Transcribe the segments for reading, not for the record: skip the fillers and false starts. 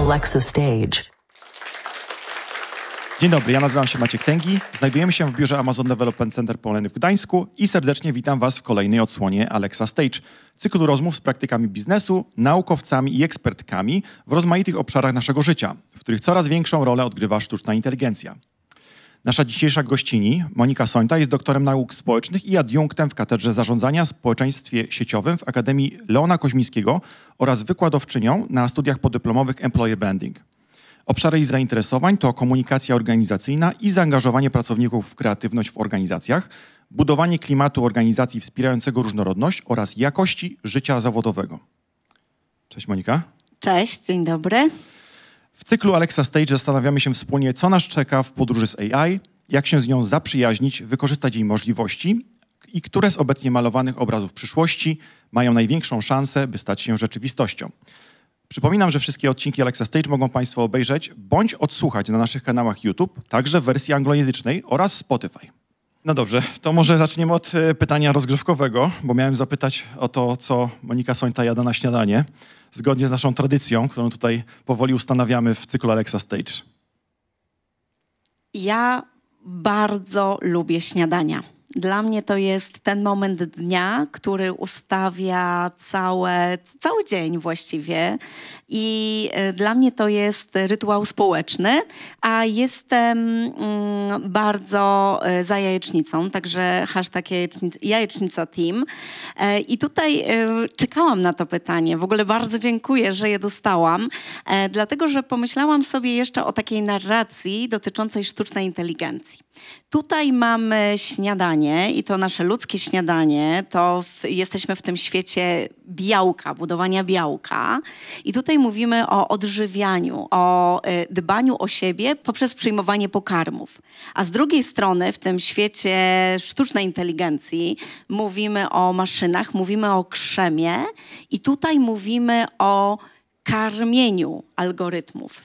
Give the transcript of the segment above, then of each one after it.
Alexa Stage. Dzień dobry, ja nazywam się Maciek Tęgi, znajdujemy się w biurze Amazon Development Center Poland w Gdańsku i serdecznie witam Was w kolejnej odsłonie Alexa Stage, cyklu rozmów z praktykami biznesu, naukowcami i ekspertkami w rozmaitych obszarach naszego życia, w których coraz większą rolę odgrywa sztuczna inteligencja. Nasza dzisiejsza gościni, Monika Sońta, jest doktorem nauk społecznych i adiunktem w Katedrze Zarządzania w Społeczeństwie Sieciowym w Akademii Leona Koźmińskiego oraz wykładowczynią na studiach podyplomowych Employer Branding. Obszary jej zainteresowań to komunikacja organizacyjna i zaangażowanie pracowników w kreatywność w organizacjach, budowanie klimatu organizacji wspierającego różnorodność oraz jakości życia zawodowego. Cześć Monika. Cześć, dzień dobry. W cyklu Alexa Stage zastanawiamy się wspólnie, co nas czeka w podróży z AI, jak się z nią zaprzyjaźnić, wykorzystać jej możliwości i które z obecnie malowanych obrazów przyszłości mają największą szansę, by stać się rzeczywistością. Przypominam, że wszystkie odcinki Alexa Stage mogą Państwo obejrzeć bądź odsłuchać na naszych kanałach YouTube, także w wersji anglojęzycznej oraz Spotify. No dobrze, to może zaczniemy od pytania rozgrzewkowego, bo miałem zapytać o to, co Monika Sońta jada na śniadanie, zgodnie z naszą tradycją, którą tutaj powoli ustanawiamy w cyklu Alexa Stage. Ja bardzo lubię śniadania. Dla mnie to jest ten moment dnia, który ustawia cały dzień właściwie i dla mnie to jest rytuał społeczny, a jestem bardzo za jajecznicą, także hashtag jajecznica team. I tutaj czekałam na to pytanie. W ogóle bardzo dziękuję, że je dostałam, dlatego że pomyślałam sobie jeszcze o takiej narracji dotyczącej sztucznej inteligencji. Tutaj mamy śniadanie i to nasze ludzkie śniadanie, jesteśmy w tym świecie białka, budowania białka i tutaj mówimy o odżywianiu, o dbaniu o siebie poprzez przyjmowanie pokarmów. A z drugiej strony w tym świecie sztucznej inteligencji mówimy o maszynach, mówimy o krzemie i tutaj mówimy o karmieniu algorytmów,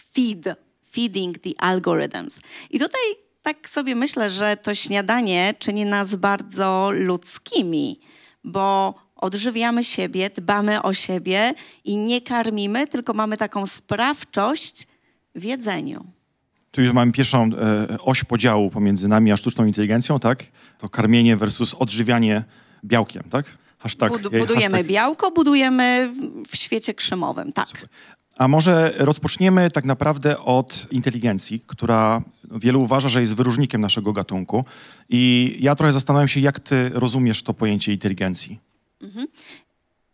feeding the algorithms. I tutaj tak sobie myślę, że to śniadanie czyni nas bardzo ludzkimi, bo odżywiamy siebie, dbamy o siebie i nie karmimy, tylko mamy taką sprawczość w jedzeniu. Tu już mamy pierwszą oś podziału pomiędzy nami a sztuczną inteligencją, tak? To karmienie versus odżywianie białkiem, tak? Budujemy białko, budujemy w świecie krzemowym, tak. Super. A może rozpoczniemy tak naprawdę od inteligencji, która wielu uważa, że jest wyróżnikiem naszego gatunku. I ja trochę zastanawiam się, jak ty rozumiesz to pojęcie inteligencji.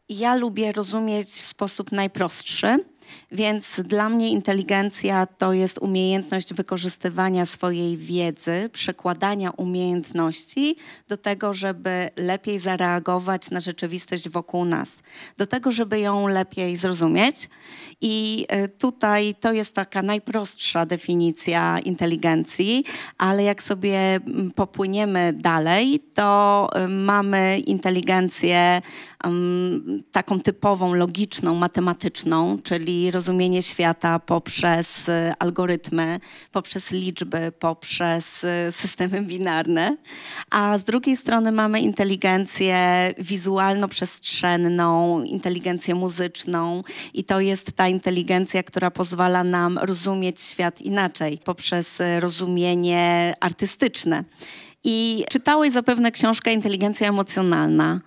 Ja lubię rozumieć w sposób najprostszy, więc dla mnie inteligencja to jest umiejętność wykorzystywania swojej wiedzy, przekładania umiejętności do tego, żeby lepiej zareagować na rzeczywistość wokół nas, do tego, żeby ją lepiej zrozumieć. I tutaj to jest taka najprostsza definicja inteligencji, ale jak sobie popłyniemy dalej, to mamy inteligencję taką typową, logiczną, matematyczną, czyli rozumienie świata poprzez algorytmy, poprzez liczby, poprzez systemy binarne. A z drugiej strony mamy inteligencję wizualno-przestrzenną, inteligencję muzyczną i to jest ta inteligencja, która pozwala nam rozumieć świat inaczej, poprzez rozumienie artystyczne. I czytałeś zapewne książkę Inteligencja emocjonalna.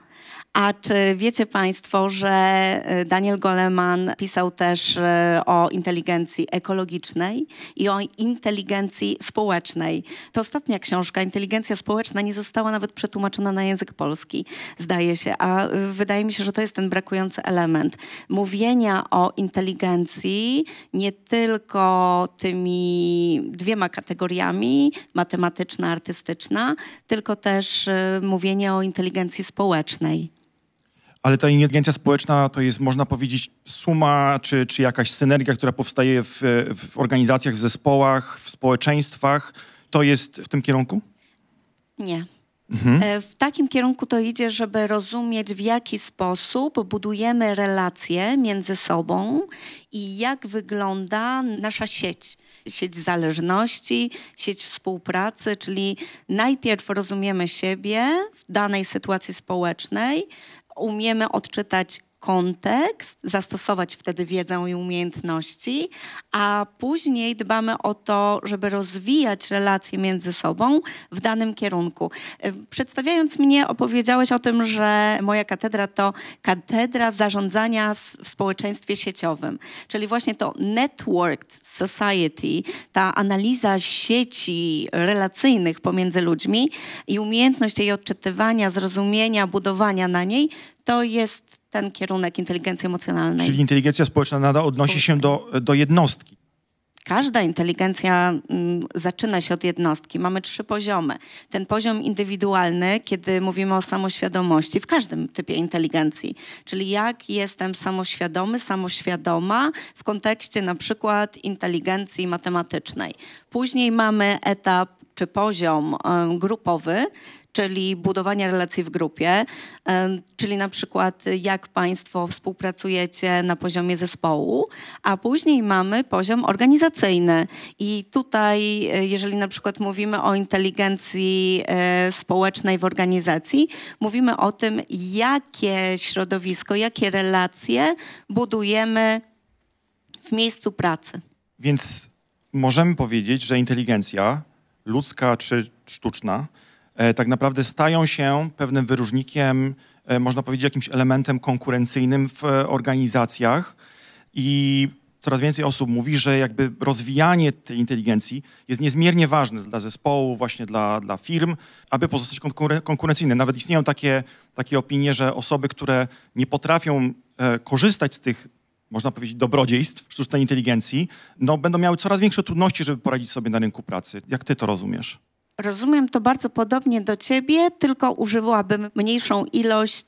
A czy wiecie Państwo, że Daniel Goleman pisał też o inteligencji ekologicznej i o inteligencji społecznej? To ostatnia książka, Inteligencja społeczna, nie została nawet przetłumaczona na język polski, zdaje się, a wydaje mi się, że to jest ten brakujący element. Mówienia o inteligencji nie tylko tymi dwiema kategoriami, matematyczna, artystyczna, tylko też mówienie o inteligencji społecznej. Ale ta inteligencja społeczna to jest, można powiedzieć, suma czy jakaś synergia, która powstaje w organizacjach, w zespołach, w społeczeństwach. To jest w tym kierunku? Nie. W takim kierunku to idzie, żeby rozumieć, w jaki sposób budujemy relacje między sobą i jak wygląda nasza sieć. Sieć zależności, sieć współpracy, czyli najpierw rozumiemy siebie w danej sytuacji społecznej, umiemy odczytać kontekst, zastosować wtedy wiedzę i umiejętności, a później dbamy o to, żeby rozwijać relacje między sobą w danym kierunku. Przedstawiając mnie, opowiedziałeś o tym, że moja katedra to katedra zarządzania w społeczeństwie sieciowym, czyli właśnie to networked society, ta analiza sieci relacyjnych pomiędzy ludźmi i umiejętność jej odczytywania, zrozumienia, budowania na niej, to jest ten kierunek inteligencji emocjonalnej. Czyli inteligencja społeczna nadal odnosi się do jednostki. Każda inteligencja zaczyna się od jednostki. Mamy 3 poziomy. Ten poziom indywidualny, kiedy mówimy o samoświadomości, w każdym typie inteligencji, czyli jak jestem samoświadomy, samoświadoma w kontekście na przykład inteligencji matematycznej. Później mamy etap czy poziom grupowy, czyli budowania relacji w grupie, czyli na przykład jak państwo współpracujecie na poziomie zespołu, a później mamy poziom organizacyjny. I tutaj, jeżeli na przykład mówimy o inteligencji społecznej w organizacji, mówimy o tym, jakie środowisko, jakie relacje budujemy w miejscu pracy. Więc możemy powiedzieć, że inteligencja ludzka czy sztuczna tak naprawdę stają się pewnym wyróżnikiem, można powiedzieć, jakimś elementem konkurencyjnym w organizacjach i coraz więcej osób mówi, że jakby rozwijanie tej inteligencji jest niezmiernie ważne dla zespołu, właśnie dla firm, aby pozostać konkurencyjne. Nawet istnieją takie opinie, że osoby, które nie potrafią korzystać z tych, można powiedzieć, dobrodziejstw sztucznej inteligencji, no, będą miały coraz większe trudności, żeby poradzić sobie na rynku pracy. Jak ty to rozumiesz? Rozumiem to bardzo podobnie do ciebie, tylko używałabym mniejszą ilość,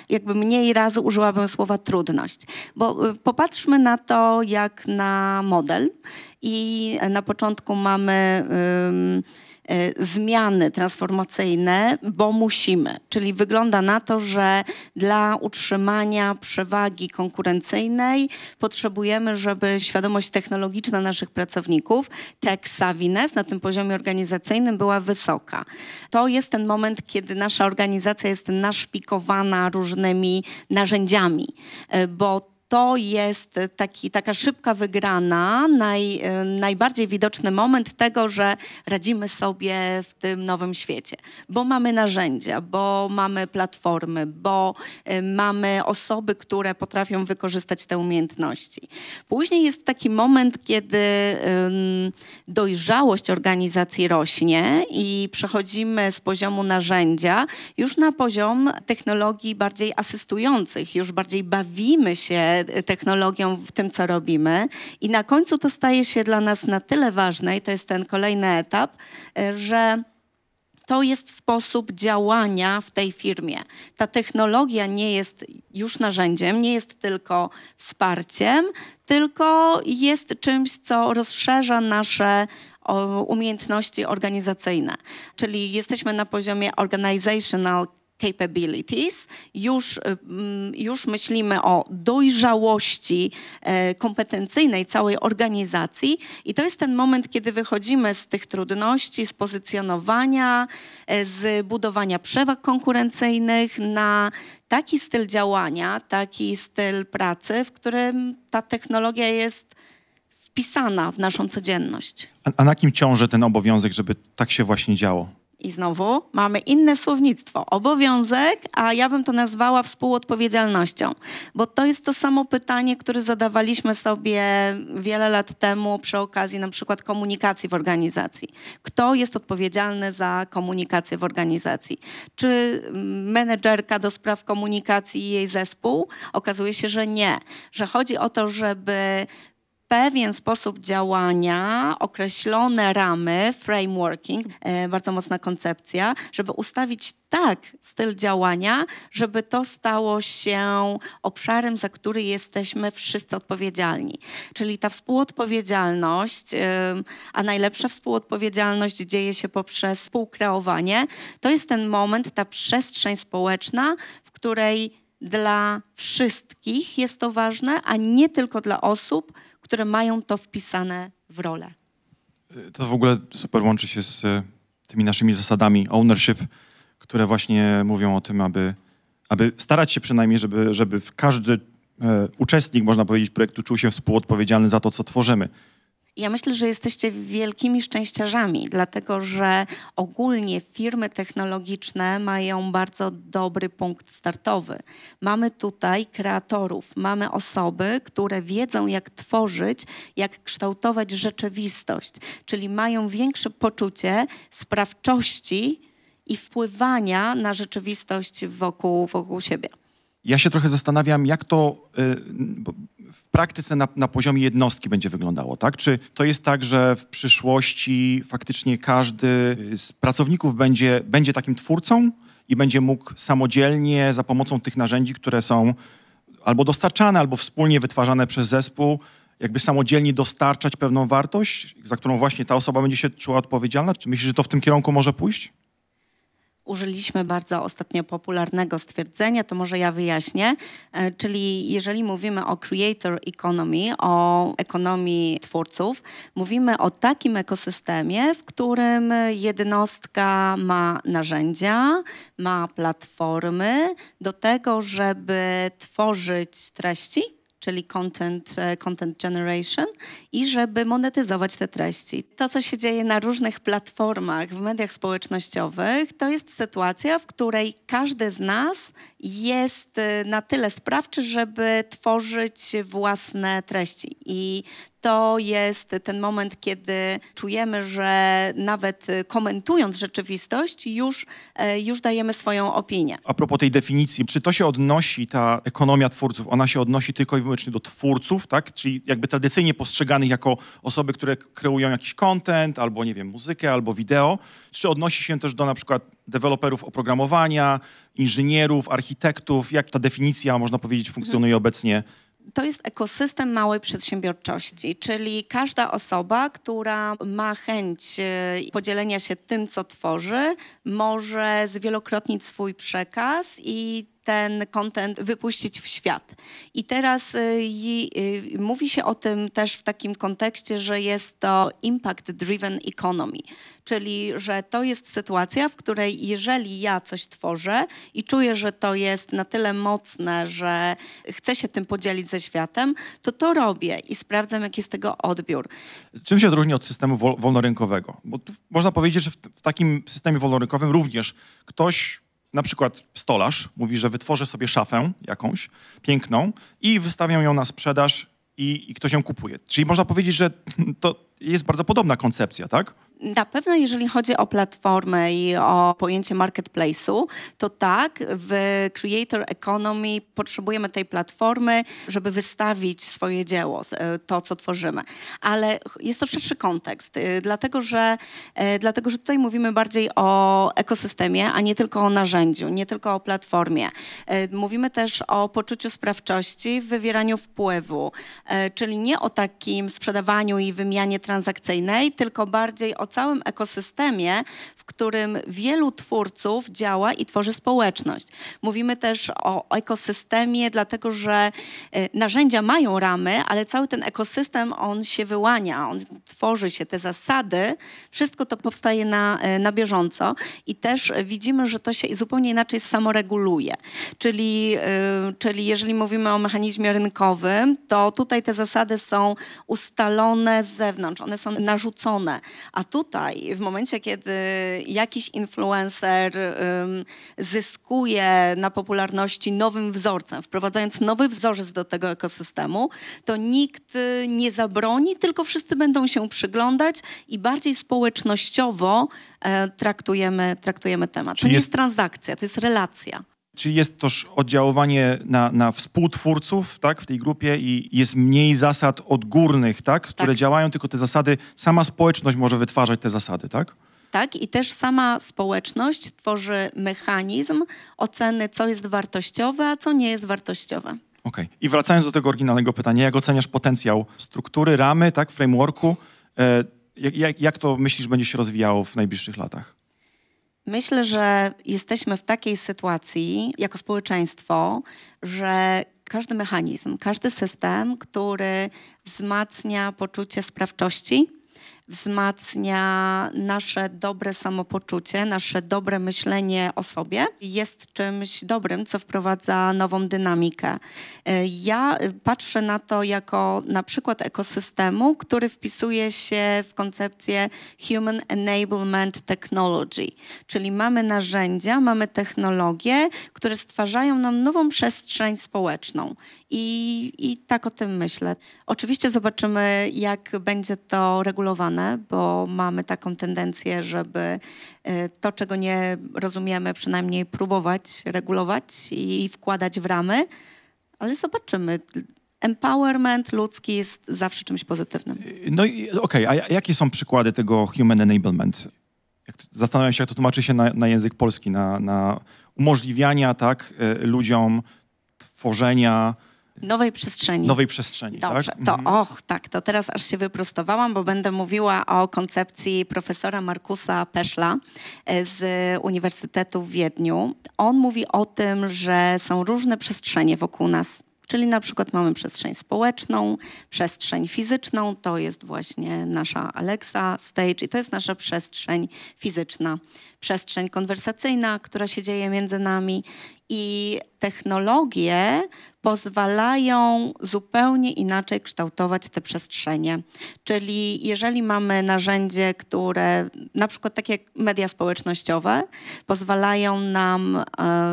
jakby mniej razy użyłabym słowa trudność. Bo popatrzmy na to jak na model i na początku mamy zmiany transformacyjne, bo musimy. Czyli wygląda na to, że dla utrzymania przewagi konkurencyjnej potrzebujemy, żeby świadomość technologiczna naszych pracowników, tech savviness na tym poziomie organizacyjnym była wysoka. To jest ten moment, kiedy nasza organizacja jest naszpikowana różnymi narzędziami, bo to jest taka szybka wygrana, najbardziej widoczny moment tego, że radzimy sobie w tym nowym świecie. Bo mamy narzędzia, bo mamy platformy, bo mamy osoby, które potrafią wykorzystać te umiejętności. Później jest taki moment, kiedy dojrzałość organizacji rośnie i przechodzimy z poziomu narzędzia już na poziom technologii bardziej asystujących, już bardziej bawimy się technologią w tym, co robimy. I na końcu to staje się dla nas na tyle ważne, i to jest ten kolejny etap, że to jest sposób działania w tej firmie. Ta technologia nie jest już narzędziem, nie jest tylko wsparciem, tylko jest czymś, co rozszerza nasze umiejętności organizacyjne. Czyli jesteśmy na poziomie organizational capabilities, już myślimy o dojrzałości kompetencyjnej całej organizacji i to jest ten moment, kiedy wychodzimy z tych trudności, z pozycjonowania, z budowania przewag konkurencyjnych na taki styl działania, taki styl pracy, w którym ta technologia jest wpisana w naszą codzienność. A na kim ciąży ten obowiązek, żeby tak się właśnie działo? I znowu mamy inne słownictwo. Obowiązek, a ja bym to nazwała współodpowiedzialnością. Bo to jest to samo pytanie, które zadawaliśmy sobie wiele lat temu przy okazji na przykład komunikacji w organizacji. Kto jest odpowiedzialny za komunikację w organizacji? Czy menedżerka do spraw komunikacji i jej zespół? Okazuje się, że nie. Że chodzi o to, żeby pewien sposób działania, określone ramy, frameworking, bardzo mocna koncepcja, żeby ustawić tak styl działania, żeby to stało się obszarem, za który jesteśmy wszyscy odpowiedzialni. Czyli ta współodpowiedzialność, a najlepsza współodpowiedzialność dzieje się poprzez współkreowanie. To jest ten moment, ta przestrzeń społeczna, w której dla wszystkich jest to ważne, a nie tylko dla osób, które mają to wpisane w rolę. To w ogóle super łączy się z tymi naszymi zasadami ownership, które właśnie mówią o tym, aby aby starać się przynajmniej, żeby każdy uczestnik, można powiedzieć, projektu czuł się współodpowiedzialny za to, co tworzymy. Ja myślę, że jesteście wielkimi szczęściarzami, dlatego że ogólnie firmy technologiczne mają bardzo dobry punkt startowy. Mamy tutaj kreatorów, mamy osoby, które wiedzą, jak tworzyć, jak kształtować rzeczywistość, czyli mają większe poczucie sprawczości i wpływania na rzeczywistość wokół siebie. Ja się trochę zastanawiam, jak to w praktyce na poziomie jednostki będzie wyglądało, tak? Czy to jest tak, że w przyszłości faktycznie każdy z pracowników będzie takim twórcą i będzie mógł samodzielnie za pomocą tych narzędzi, które są albo dostarczane, albo wspólnie wytwarzane przez zespół, jakby samodzielnie dostarczać pewną wartość, za którą właśnie ta osoba będzie się czuła odpowiedzialna? Czy myślisz, że to w tym kierunku może pójść? Użyliśmy bardzo ostatnio popularnego stwierdzenia, to może ja wyjaśnię, czyli jeżeli mówimy o creator economy, o ekonomii twórców, mówimy o takim ekosystemie, w którym jednostka ma narzędzia, ma platformy do tego, żeby tworzyć treści, czyli content generation i żeby monetyzować te treści. To, co się dzieje na różnych platformach, w mediach społecznościowych, to jest sytuacja, w której każdy z nas jest na tyle sprawczy, żeby tworzyć własne treści. I to jest ten moment, kiedy czujemy, że nawet komentując rzeczywistość, już dajemy swoją opinię. A propos tej definicji, czy to się odnosi, ta ekonomia twórców, ona się odnosi tylko i wyłącznie do twórców, tak? Czyli jakby tradycyjnie postrzeganych jako osoby, które kreują jakiś content, albo nie wiem, muzykę, albo wideo, czy odnosi się też do na przykład deweloperów oprogramowania, inżynierów, architektów? Jak ta definicja, można powiedzieć, funkcjonuje obecnie? To jest ekosystem małej przedsiębiorczości, czyli każda osoba, która ma chęć podzielenia się tym, co tworzy, może zwielokrotnić swój przekaz i ten content wypuścić w świat. I teraz mówi się o tym też w takim kontekście, że jest to impact-driven economy, czyli że to jest sytuacja, w której jeżeli ja coś tworzę i czuję, że to jest na tyle mocne, że chcę się tym podzielić ze światem, to robię i sprawdzam, jaki jest tego odbiór. Czym się odróżni od systemu wolnorynkowego? Bo tu można powiedzieć, że w takim systemie wolnorynkowym również ktoś, na przykład stolarz, mówi, że wytworzę sobie szafę jakąś piękną i wystawiam ją na sprzedaż i ktoś ją kupuje. Czyli można powiedzieć, że to jest bardzo podobna koncepcja, tak? Na pewno jeżeli chodzi o platformę i o pojęcie marketplace'u, to tak, w creator economy potrzebujemy tej platformy, żeby wystawić swoje dzieło, to co tworzymy. Ale jest to szerszy kontekst, dlatego że tutaj mówimy bardziej o ekosystemie, a nie tylko o narzędziu, nie tylko o platformie. Mówimy też o poczuciu sprawczości w wywieraniu wpływu, czyli nie o takim sprzedawaniu i wymianie transakcyjnej, tylko bardziej o całym ekosystemie, w którym wielu twórców działa i tworzy społeczność. Mówimy też o ekosystemie, dlatego że narzędzia mają ramy, ale cały ten ekosystem, on się wyłania, on tworzy się, te zasady, wszystko to powstaje na bieżąco i też widzimy, że to się zupełnie inaczej samoreguluje. Czyli jeżeli mówimy o mechanizmie rynkowym, to tutaj te zasady są ustalone z zewnątrz, one są narzucone, a tutaj w momencie, kiedy jakiś influencer zyskuje na popularności nowym wzorcem, wprowadzając nowy wzorzec do tego ekosystemu, to nikt nie zabroni, tylko wszyscy będą się przyglądać i bardziej społecznościowo traktujemy temat. To nie jest transakcja, to jest relacja. Czyli jest też oddziaływanie na współtwórców, tak, w tej grupie i jest mniej zasad odgórnych, tak, które działają, tylko te zasady, sama społeczność może wytwarzać te zasady, tak? Tak, i też sama społeczność tworzy mechanizm oceny, co jest wartościowe, a co nie jest wartościowe. Okej. I wracając do tego oryginalnego pytania, jak oceniasz potencjał struktury, ramy, tak, frameworku? Jak to myślisz będzie się rozwijało w najbliższych latach? Myślę, że jesteśmy w takiej sytuacji jako społeczeństwo, że każdy mechanizm, każdy system, który wzmacnia poczucie sprawczości, wzmacnia nasze dobre samopoczucie, nasze dobre myślenie o sobie. Jest czymś dobrym, co wprowadza nową dynamikę. Ja patrzę na to jako na przykład ekosystemu, który wpisuje się w koncepcję Human Enablement Technology, czyli mamy narzędzia, mamy technologie, które stwarzają nam nową przestrzeń społeczną. I tak o tym myślę. Oczywiście zobaczymy, jak będzie to regulowane, bo mamy taką tendencję, żeby to, czego nie rozumiemy, przynajmniej próbować regulować i wkładać w ramy, ale zobaczymy. Empowerment ludzki jest zawsze czymś pozytywnym. No i okej, a jakie są przykłady tego human enablement? Zastanawiam się, jak to tłumaczy się na język polski, na umożliwiania tak, ludziom tworzenia Nowej przestrzeni. Dobrze, tak? To teraz aż się wyprostowałam, bo będę mówiła o koncepcji profesora Markusa Peschla z Uniwersytetu w Wiedniu. On mówi o tym, że są różne przestrzenie wokół nas. Czyli na przykład mamy przestrzeń społeczną, przestrzeń fizyczną, to jest właśnie nasza Alexa Stage i to jest nasza przestrzeń fizyczna. Przestrzeń konwersacyjna, która się dzieje między nami i technologie pozwalają zupełnie inaczej kształtować te przestrzenie. Czyli jeżeli mamy narzędzie, które na przykład takie jak media społecznościowe pozwalają nam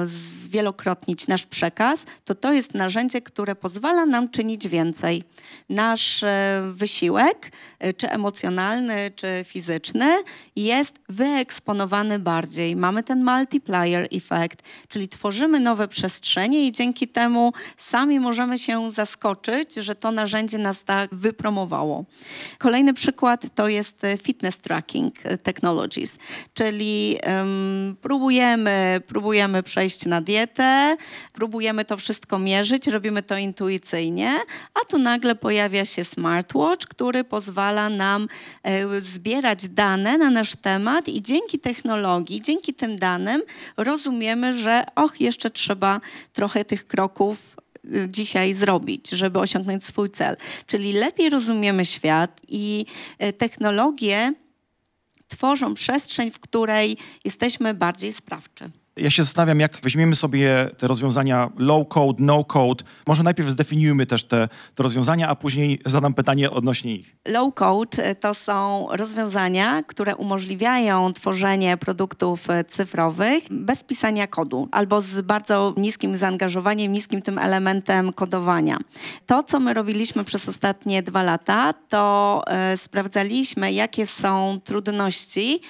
zwielokrotnić nasz przekaz, to jest narzędzie, które pozwala nam czynić więcej. Nasz wysiłek, czy emocjonalny, czy fizyczny, jest wyeksponowany bardziej. Mamy ten multiplier effect, czyli tworzymy nowe przestrzenie i dzięki temu sami możemy się zaskoczyć, że to narzędzie nas tak wypromowało. Kolejny przykład to jest fitness tracking technologies, czyli próbujemy przejść na dietę, próbujemy to wszystko mierzyć, robimy to intuicyjnie, a tu nagle pojawia się smartwatch, który pozwala nam zbierać dane na nasz temat i dzięki technologii, dzięki tym danym rozumiemy, że jeszcze trzeba trochę tych kroków dzisiaj zrobić, żeby osiągnąć swój cel. Czyli lepiej rozumiemy świat i technologie tworzą przestrzeń, w której jesteśmy bardziej sprawczy. Ja się zastanawiam, jak weźmiemy sobie te rozwiązania low-code, no-code. Może najpierw zdefiniujmy też te rozwiązania, a później zadam pytanie odnośnie ich. Low-code to są rozwiązania, które umożliwiają tworzenie produktów cyfrowych bez pisania kodu albo z bardzo niskim zaangażowaniem, niskim tym elementem kodowania. To, co my robiliśmy przez ostatnie 2 lata, to sprawdzaliśmy, jakie są trudności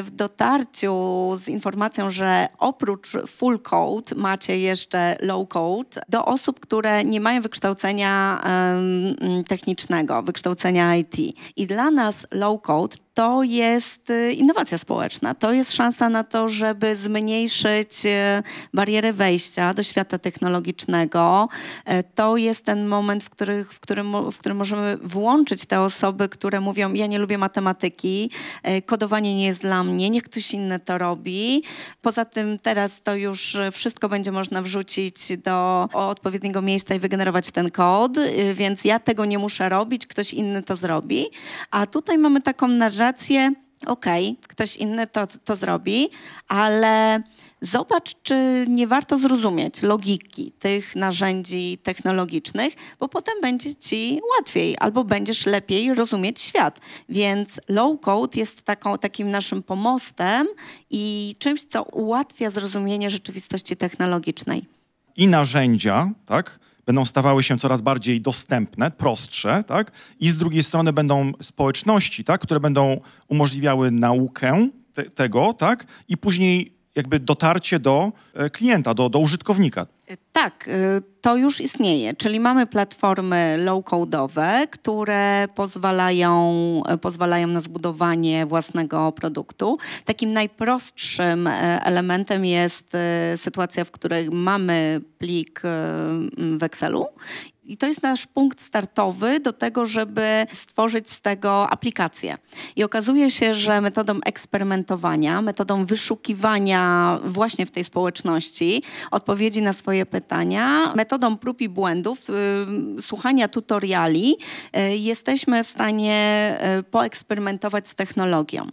w dotarciu z informacją, że oprócz full code macie jeszcze low code do osób, które nie mają wykształcenia technicznego, wykształcenia IT. I dla nas low code to jest innowacja społeczna. To jest szansa na to, żeby zmniejszyć bariery wejścia do świata technologicznego. To jest ten moment, w którym możemy włączyć te osoby, które mówią, ja nie lubię matematyki, kodowanie nie jest dla mnie, niech ktoś inny to robi. Poza tym teraz to już wszystko będzie można wrzucić do odpowiedniego miejsca i wygenerować ten kod, więc ja tego nie muszę robić, ktoś inny to zrobi. A tutaj mamy taką narrację, ktoś inny to zrobi, ale zobacz, czy nie warto zrozumieć logiki tych narzędzi technologicznych, bo potem będzie ci łatwiej albo będziesz lepiej rozumieć świat. Więc low code jest takim naszym pomostem i czymś, co ułatwia zrozumienie rzeczywistości technologicznej. I narzędzia, tak, będą stawały się coraz bardziej dostępne, prostsze, tak? I z drugiej strony będą społeczności, tak, które będą umożliwiały naukę tego, tak? I później jakby dotarcie do klienta, do użytkownika. Tak, to już istnieje, czyli mamy platformy low-codowe, które pozwalają na zbudowanie własnego produktu. Takim najprostszym elementem jest sytuacja, w której mamy plik w Excelu I to jest nasz punkt startowy do tego, żeby stworzyć z tego aplikację. I okazuje się, że metodą eksperymentowania, metodą wyszukiwania właśnie w tej społeczności odpowiedzi na swoje pytania, metodą prób i błędów, słuchania tutoriali, jesteśmy w stanie poeksperymentować z technologią.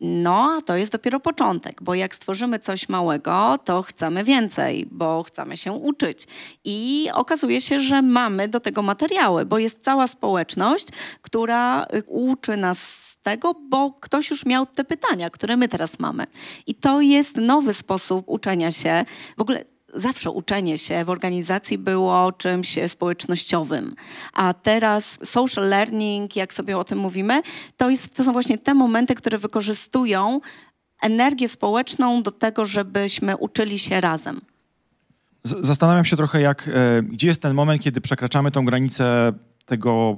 No, a to jest dopiero początek, bo jak stworzymy coś małego, to chcemy więcej, bo chcemy się uczyć. I okazuje się, że mamy do tego materiały, bo jest cała społeczność, która uczy nas tego, bo ktoś już miał te pytania, które my teraz mamy. I to jest nowy sposób uczenia się. W ogóle zawsze uczenie się w organizacji było czymś społecznościowym, a teraz social learning, jak sobie o tym mówimy, to są właśnie te momenty, które wykorzystują energię społeczną do tego, żebyśmy uczyli się razem. Zastanawiam się trochę, gdzie jest ten moment, kiedy przekraczamy tą granicę tego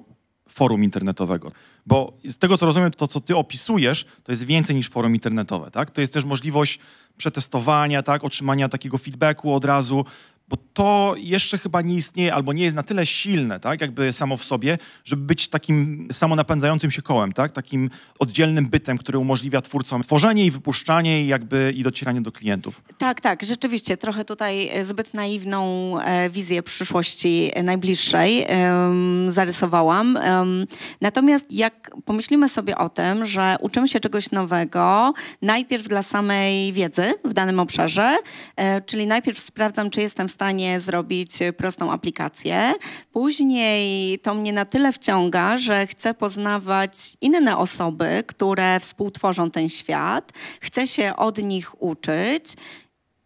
forum internetowego. Bo z tego, co rozumiem, to, co ty opisujesz, to jest więcej niż forum internetowe, tak? To jest też możliwość przetestowania, tak? Otrzymania takiego feedbacku od razu, bo to jeszcze chyba nie istnieje albo nie jest na tyle silne, tak? Jakby samo w sobie, żeby być takim samonapędzającym się kołem, tak? Takim oddzielnym bytem, który umożliwia twórcom tworzenie i wypuszczanie i docieranie do klientów. Tak, rzeczywiście. Trochę tutaj zbyt naiwną wizję przyszłości najbliższej zarysowałam. Natomiast jak pomyślimy sobie o tym, że uczymy się czegoś nowego, najpierw dla samej wiedzy w danym obszarze, czyli najpierw sprawdzam, czy jestem w stanie zrobić prostą aplikację. Później to mnie na tyle wciąga, że chcę poznawać inne osoby, które współtworzą ten świat. Chcę się od nich uczyć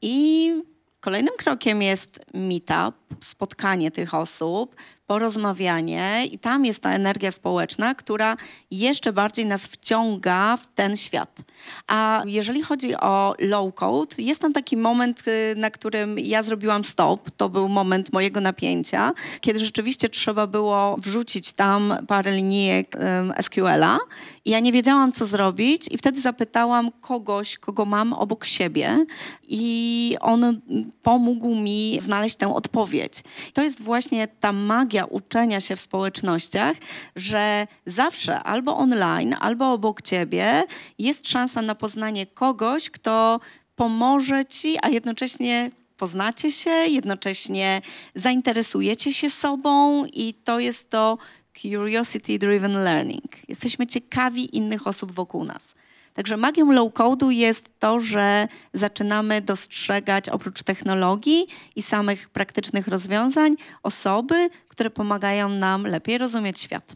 i kolejnym krokiem jest meetup, spotkanie tych osób, porozmawianie i tam jest ta energia społeczna, która jeszcze bardziej nas wciąga w ten świat. A jeżeli chodzi o low code, jest tam taki moment, na którym ja zrobiłam stop. To był moment mojego napięcia, kiedy rzeczywiście trzeba było wrzucić tam parę linijek SQL-a i ja nie wiedziałam, co zrobić i wtedy zapytałam kogoś, kogo mam obok siebie i on pomógł mi znaleźć tę odpowiedź. To jest właśnie ta magia uczenia się w społecznościach, że zawsze albo online, albo obok ciebie jest szansa na poznanie kogoś, kto pomoże ci, a jednocześnie poznacie się, jednocześnie zainteresujecie się sobą i to jest to curiosity-driven learning. Jesteśmy ciekawi innych osób wokół nas. Także magią low-code'u jest to, że zaczynamy dostrzegać oprócz technologii i samych praktycznych rozwiązań osoby, które pomagają nam lepiej rozumieć świat.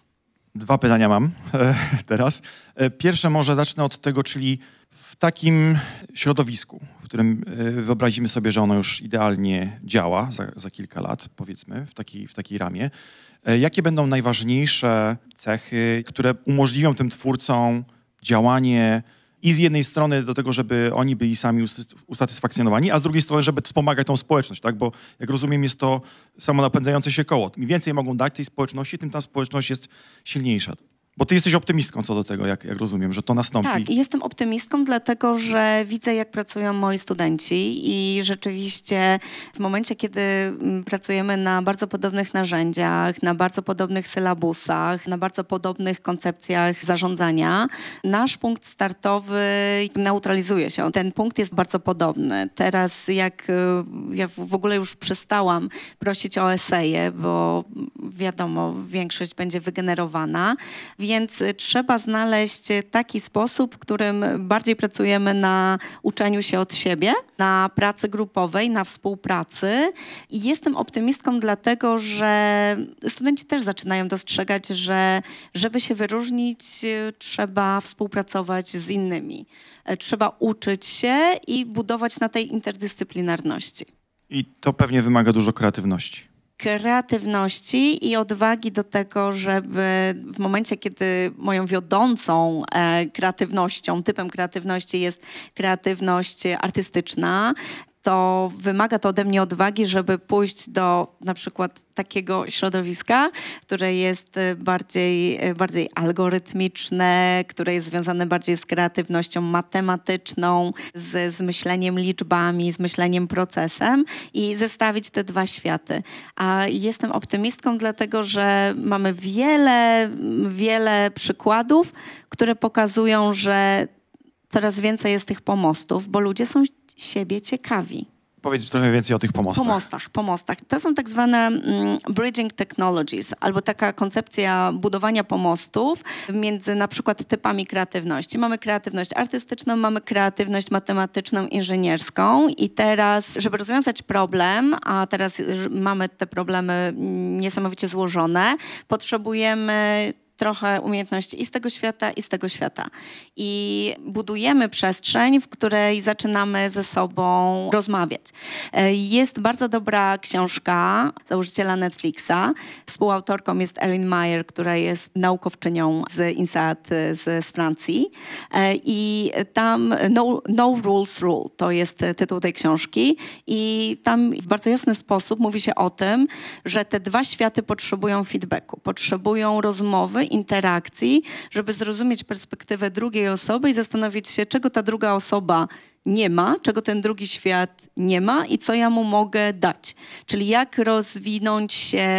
2 pytania mam teraz. Pierwsze może zacznę od tego, czyli w takim środowisku, w którym wyobrazimy sobie, że ono już idealnie działa za kilka lat, powiedzmy, w takiej ramie. Jakie będą najważniejsze cechy, które umożliwią tym twórcom działanie i z jednej strony do tego, żeby oni byli sami usatysfakcjonowani, a z drugiej strony, żeby wspomagać tą społeczność, tak? Bo jak rozumiem, jest to samonapędzające się koło. Im więcej mogą dać tej społeczności, tym ta społeczność jest silniejsza. Bo ty jesteś optymistką co do tego, jak rozumiem, że to nastąpi. Tak, jestem optymistką, dlatego że widzę, jak pracują moi studenci i rzeczywiście w momencie, kiedy pracujemy na bardzo podobnych narzędziach, na bardzo podobnych sylabusach, na bardzo podobnych koncepcjach zarządzania, nasz punkt startowy neutralizuje się. Ten punkt jest bardzo podobny. Teraz jak ja w ogóle już przestałam prosić o eseje, bo wiadomo, większość będzie wygenerowana, więc trzeba znaleźć taki sposób, w którym bardziej pracujemy na uczeniu się od siebie, na pracy grupowej, na współpracy. I jestem optymistką dlatego, że studenci też zaczynają dostrzegać, że żeby się wyróżnić, trzeba współpracować z innymi. Trzeba uczyć się i budować na tej interdyscyplinarności. I to pewnie wymaga dużo kreatywności. Kreatywności i odwagi do tego, żeby w momencie, kiedy moją wiodącą kreatywnością, typem kreatywności jest kreatywność artystyczna, to wymaga to ode mnie odwagi, żeby pójść do na przykład takiego środowiska, które jest bardziej algorytmiczne, które jest związane bardziej z kreatywnością matematyczną, z myśleniem liczbami, z myśleniem procesem i zestawić te dwa światy. A jestem optymistką, dlatego że mamy wiele przykładów, które pokazują, że coraz więcej jest tych pomostów, bo ludzie są siebie ciekawi. Powiedz trochę więcej o tych pomostach. Pomostach. To są tak zwane bridging technologies, albo taka koncepcja budowania pomostów między na przykład typami kreatywności. Mamy kreatywność artystyczną, mamy kreatywność matematyczną, inżynierską i teraz, żeby rozwiązać problem, a teraz mamy te problemy niesamowicie złożone, potrzebujemy trochę umiejętności i z tego świata, i z tego świata. I budujemy przestrzeń, w której zaczynamy ze sobą rozmawiać. Jest bardzo dobra książka założyciela Netflixa. Współautorką jest Erin Meyer, która jest naukowczynią z INSEAD z Francji. I tam No Rules Rule to jest tytuł tej książki. I tam w bardzo jasny sposób mówi się o tym, że te dwa światy potrzebują feedbacku, potrzebują rozmowy, interakcji, żeby zrozumieć perspektywę drugiej osoby i zastanowić się, czego ta druga osoba nie ma, czego ten drugi świat nie ma i co ja mu mogę dać. Czyli jak rozwinąć się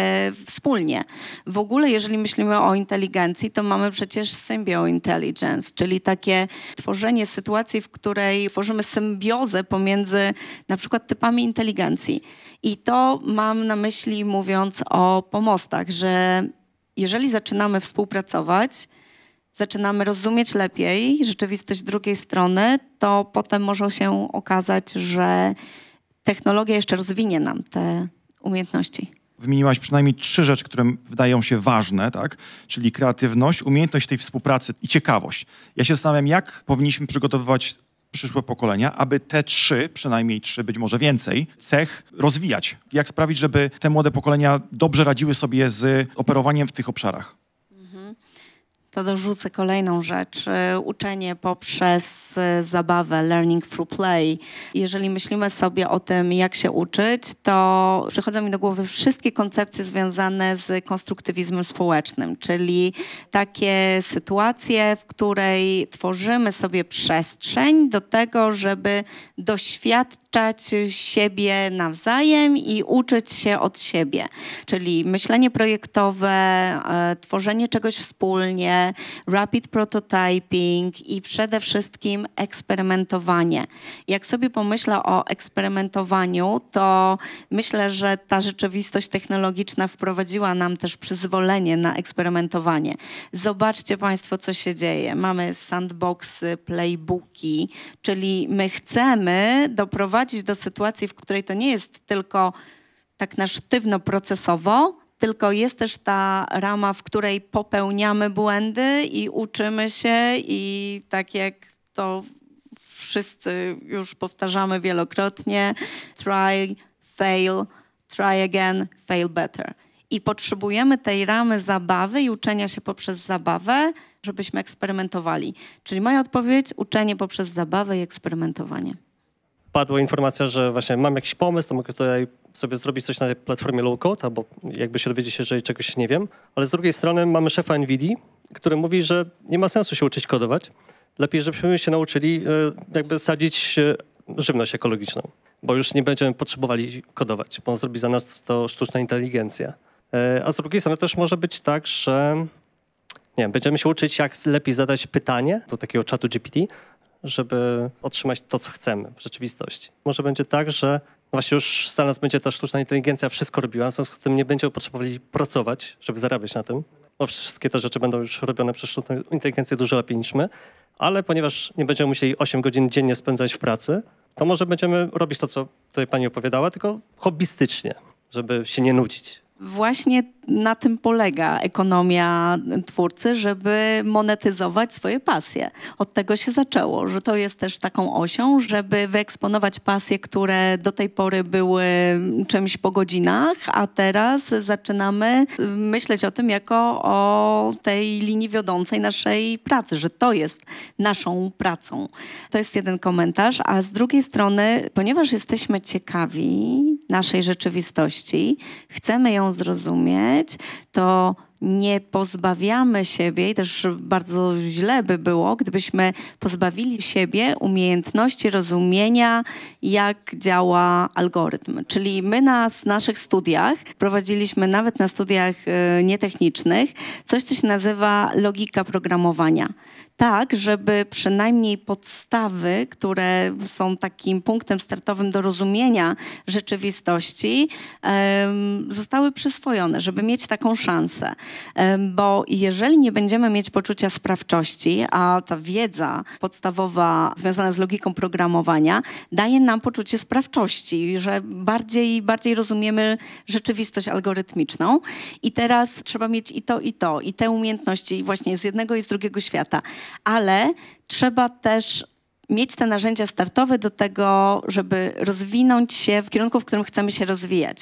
wspólnie. W ogóle, jeżeli myślimy o inteligencji, to mamy przecież symbiointelligence, czyli takie tworzenie sytuacji, w której tworzymy symbiozę pomiędzy na przykład typami inteligencji. I to mam na myśli, mówiąc o pomostach, że jeżeli zaczynamy współpracować, zaczynamy rozumieć lepiej rzeczywistość drugiej strony, to potem może się okazać, że technologia jeszcze rozwinie nam te umiejętności. Wymieniłaś przynajmniej 3 rzeczy, które wydają się ważne, tak? Czyli kreatywność, umiejętność tej współpracy i ciekawość. Ja się zastanawiam, jak powinniśmy przygotowywać przyszłe pokolenia, aby te 3, przynajmniej 3, być może więcej, cech rozwijać. Jak sprawić, żeby te młode pokolenia dobrze radziły sobie z operowaniem w tych obszarach? To dorzucę kolejną rzecz. Uczenie poprzez zabawę, learning through play. Jeżeli myślimy sobie o tym, jak się uczyć, to przychodzą mi do głowy wszystkie koncepcje związane z konstruktywizmem społecznym, czyli takie sytuacje, w której tworzymy sobie przestrzeń do tego, żeby doświadczać siebie nawzajem i uczyć się od siebie. Czyli myślenie projektowe, tworzenie czegoś wspólnie, rapid prototyping i przede wszystkim eksperymentowanie. Jak sobie pomyślę o eksperymentowaniu, to myślę, że ta rzeczywistość technologiczna wprowadziła nam też przyzwolenie na eksperymentowanie. Zobaczcie Państwo, co się dzieje. Mamy sandboxy, playbooki, czyli my chcemy doprowadzić do sytuacji, w której to nie jest tylko tak na sztywno procesowo, tylko jest też ta rama, w której popełniamy błędy i uczymy się i tak jak to wszyscy już powtarzamy wielokrotnie, try, fail, try again, fail better. I potrzebujemy tej ramy zabawy i uczenia się poprzez zabawę, żebyśmy eksperymentowali. Czyli moja odpowiedź, uczenie poprzez zabawę i eksperymentowanie. Padła informacja, że właśnie mam jakiś pomysł, to mogę tutaj sobie zrobić coś na tej platformie low-code, albo jakby się dowiedzieć, jeżeli czegoś nie wiem. Ale z drugiej strony mamy szefa NVIDII, który mówi, że nie ma sensu się uczyć kodować. Lepiej, żebyśmy się nauczyli jakby sadzić żywność ekologiczną, bo już nie będziemy potrzebowali kodować, bo on zrobi za nas to sztuczna inteligencja. A z drugiej strony też może być tak, że nie wiem, będziemy się uczyć, jak lepiej zadać pytanie do takiego czatu GPT, żeby otrzymać to, co chcemy w rzeczywistości. Może będzie tak, że właśnie już za nas będzie ta sztuczna inteligencja wszystko robiła, w związku z tym nie będziemy potrzebowali pracować, żeby zarabiać na tym, bo wszystkie te rzeczy będą już robione przez sztuczną inteligencję dużo lepiej niż my, ale ponieważ nie będziemy musieli 8 godzin dziennie spędzać w pracy, to może będziemy robić to, co tutaj pani opowiadała, tylko hobbystycznie, żeby się nie nudzić. właśnie na tym polega ekonomia twórcy, żeby monetyzować swoje pasje. Od tego się zaczęło, że to jest też taką osią, żeby wyeksponować pasje, które do tej pory były czymś po godzinach, a teraz zaczynamy myśleć o tym jako o tej linii wiodącej naszej pracy, że to jest naszą pracą. To jest jeden komentarz, a z drugiej strony, ponieważ jesteśmy ciekawi naszej rzeczywistości, chcemy ją zrozumieć, to nie pozbawiamy siebie, i też bardzo źle by było, gdybyśmy pozbawili siebie umiejętności rozumienia, jak działa algorytm. Czyli my na naszych studiach prowadziliśmy, nawet na studiach nietechnicznych, coś, co się nazywa logika programowania. Tak, żeby przynajmniej podstawy, które są takim punktem startowym do rozumienia rzeczywistości, zostały przyswojone, żeby mieć taką szansę. Bo jeżeli nie będziemy mieć poczucia sprawczości, a ta wiedza podstawowa związana z logiką programowania daje nam poczucie sprawczości, że bardziej rozumiemy rzeczywistość algorytmiczną i teraz trzeba mieć i te umiejętności właśnie z jednego i z drugiego świata. Ale trzeba też mieć te narzędzia startowe do tego, żeby rozwinąć się w kierunku, w którym chcemy się rozwijać.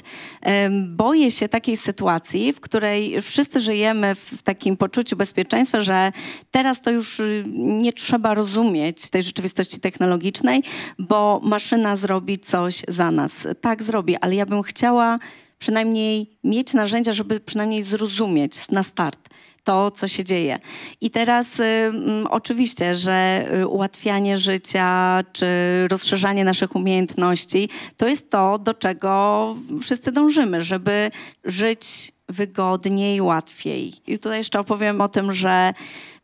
Boję się takiej sytuacji, w której wszyscy żyjemy w takim poczuciu bezpieczeństwa, że teraz to już nie trzeba rozumieć tej rzeczywistości technologicznej, bo maszyna zrobi coś za nas. Tak zrobi, ale ja bym chciała przynajmniej mieć narzędzia, żeby przynajmniej zrozumieć na start to, co się dzieje. I teraz oczywiście, że ułatwianie życia czy rozszerzanie naszych umiejętności to jest to, do czego wszyscy dążymy, żeby żyć wygodniej, łatwiej. I tutaj jeszcze opowiem o tym, że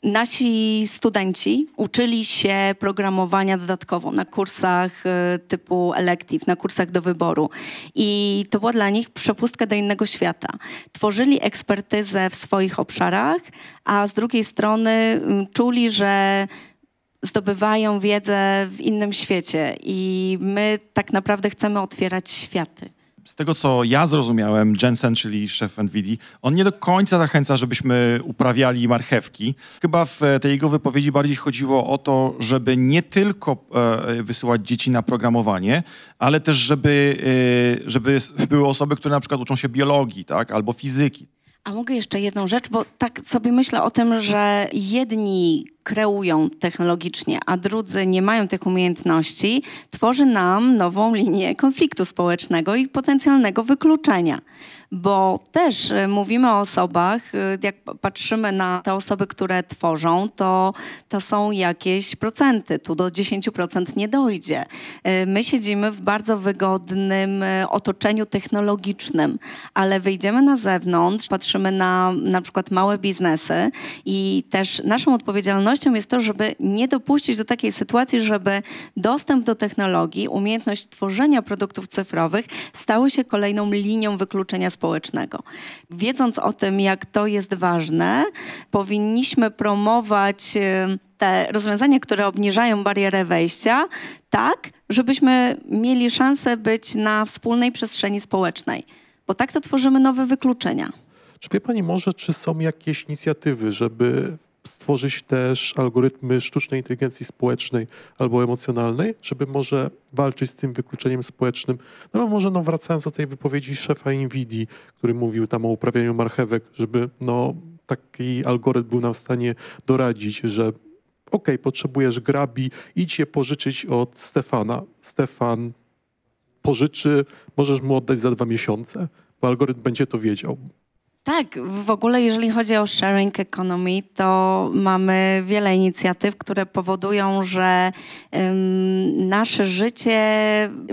nasi studenci uczyli się programowania dodatkowo na kursach typu elective, na kursach do wyboru. I to była dla nich przepustka do innego świata. Tworzyli ekspertyzę w swoich obszarach, a z drugiej strony czuli, że zdobywają wiedzę w innym świecie i my tak naprawdę chcemy otwierać światy. Z tego, co ja zrozumiałem, Jensen, czyli szef NVIDIA, on nie do końca zachęca, żebyśmy uprawiali marchewki. Chyba w tej jego wypowiedzi bardziej chodziło o to, żeby nie tylko wysyłać dzieci na programowanie, ale też, żeby były osoby, które na przykład uczą się biologii, tak, albo fizyki. A mogę jeszcze jedną rzecz, bo tak sobie myślę o tym, że jedni kreują technologicznie, a drudzy nie mają tych umiejętności, tworzy nam nową linię konfliktu społecznego i potencjalnego wykluczenia. Bo też mówimy o osobach, jak patrzymy na te osoby, które tworzą, to są jakieś procenty. Tu do 10% nie dojdzie. My siedzimy w bardzo wygodnym otoczeniu technologicznym, ale wyjdziemy na zewnątrz, patrzymy na przykład małe biznesy i też naszą odpowiedzialnością jest to, żeby nie dopuścić do takiej sytuacji, żeby dostęp do technologii, umiejętność tworzenia produktów cyfrowych stały się kolejną linią wykluczenia społecznego. Wiedząc o tym, jak to jest ważne, powinniśmy promować te rozwiązania, które obniżają barierę wejścia, tak, żebyśmy mieli szansę być na wspólnej przestrzeni społecznej, bo tak to tworzymy nowe wykluczenia. Czy wie pani może, czy są jakieś inicjatywy, żeby stworzyć też algorytmy sztucznej inteligencji społecznej albo emocjonalnej, żeby może walczyć z tym wykluczeniem społecznym? No może wracając do tej wypowiedzi szefa NVIDIA, który mówił tam o uprawianiu marchewek, żeby taki algorytm był nam w stanie doradzić, że potrzebujesz grabi, idź je pożyczyć od Stefana. Stefan pożyczy, możesz mu oddać za 2 miesiące, bo algorytm będzie to wiedział. Tak, w ogóle jeżeli chodzi o sharing economy, to mamy wiele inicjatyw, które powodują, że nasze życie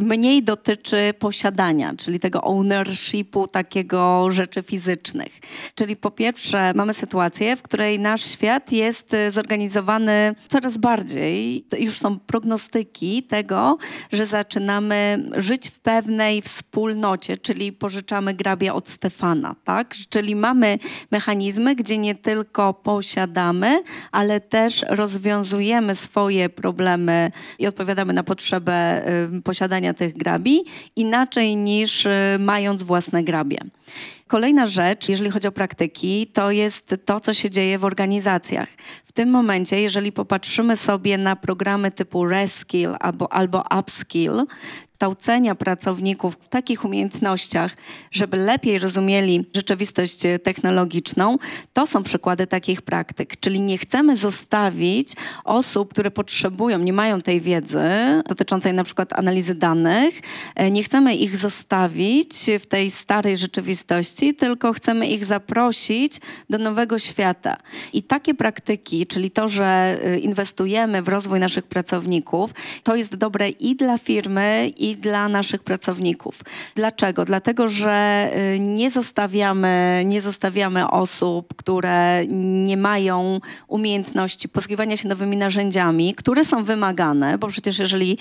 mniej dotyczy posiadania, czyli tego ownershipu takiego rzeczy fizycznych. Czyli po pierwsze mamy sytuację, w której nasz świat jest zorganizowany coraz bardziej, już są prognostyki tego, że zaczynamy żyć w pewnej wspólnocie, czyli pożyczamy grabie od Stefana, tak? Czyli czyli mamy mechanizmy, gdzie nie tylko posiadamy, ale też rozwiązujemy swoje problemy i odpowiadamy na potrzebę posiadania tych grabi inaczej niż mając własne grabie. Kolejna rzecz, jeżeli chodzi o praktyki, to jest to, co się dzieje w organizacjach. W tym momencie, jeżeli popatrzymy sobie na programy typu Reskill albo Upskill, kształcenia pracowników w takich umiejętnościach, żeby lepiej rozumieli rzeczywistość technologiczną, to są przykłady takich praktyk. Czyli nie chcemy zostawić osób, które potrzebują, nie mają tej wiedzy dotyczącej na przykład analizy danych, nie chcemy ich zostawić w tej starej rzeczywistości, tylko chcemy ich zaprosić do nowego świata. I takie praktyki, czyli to, że inwestujemy w rozwój naszych pracowników, to jest dobre i dla firmy, i dla naszych pracowników. Dlaczego? Dlatego, że nie zostawiamy osób, które nie mają umiejętności posługiwania się nowymi narzędziami, które są wymagane, bo przecież jeżeli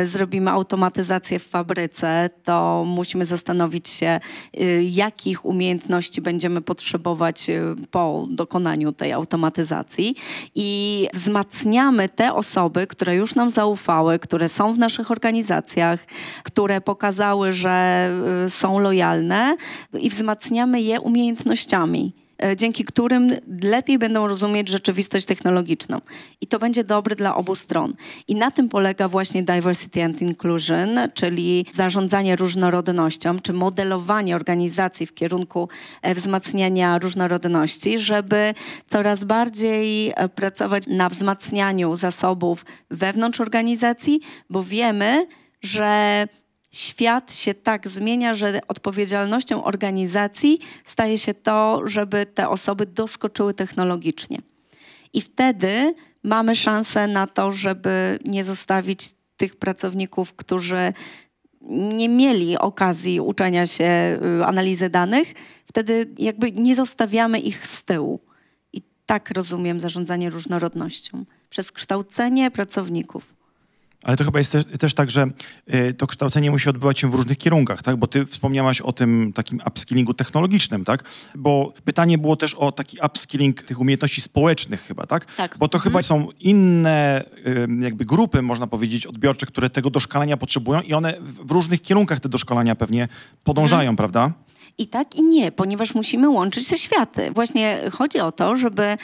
zrobimy automatyzację w fabryce, to musimy zastanowić się, jakich umiejętności będziemy potrzebować po dokonaniu tej automatyzacji i wzmacniamy te osoby, które już nam zaufały, które są w naszych organizacjach, które pokazały, że są lojalne i wzmacniamy je umiejętnościami, dzięki którym lepiej będą rozumieć rzeczywistość technologiczną. I to będzie dobre dla obu stron. I na tym polega właśnie diversity and inclusion, czyli zarządzanie różnorodnością, czy modelowanie organizacji w kierunku wzmacniania różnorodności, żeby coraz bardziej pracować na wzmacnianiu zasobów wewnątrz organizacji, bo wiemy, że świat się tak zmienia, że odpowiedzialnością organizacji staje się to, żeby te osoby doskoczyły technologicznie. I wtedy mamy szansę na to, żeby nie zostawić tych pracowników, którzy nie mieli okazji uczenia się analizy danych, wtedy jakby nie zostawiamy ich z tyłu. I tak rozumiem zarządzanie różnorodnością. Przez kształcenie pracowników. Ale to chyba jest też tak, że to kształcenie musi odbywać się w różnych kierunkach, tak? Bo ty wspomniałaś o tym takim upskillingu technologicznym, tak? Bo pytanie było też o taki upskilling tych umiejętności społecznych chyba, tak? Tak. Bo to chyba są inne jakby grupy, można powiedzieć, odbiorcze, które tego doszkalania potrzebują i one w różnych kierunkach te doszkalania pewnie podążają, prawda? I tak i nie, ponieważ musimy łączyć te światy. Właśnie chodzi o to, żeby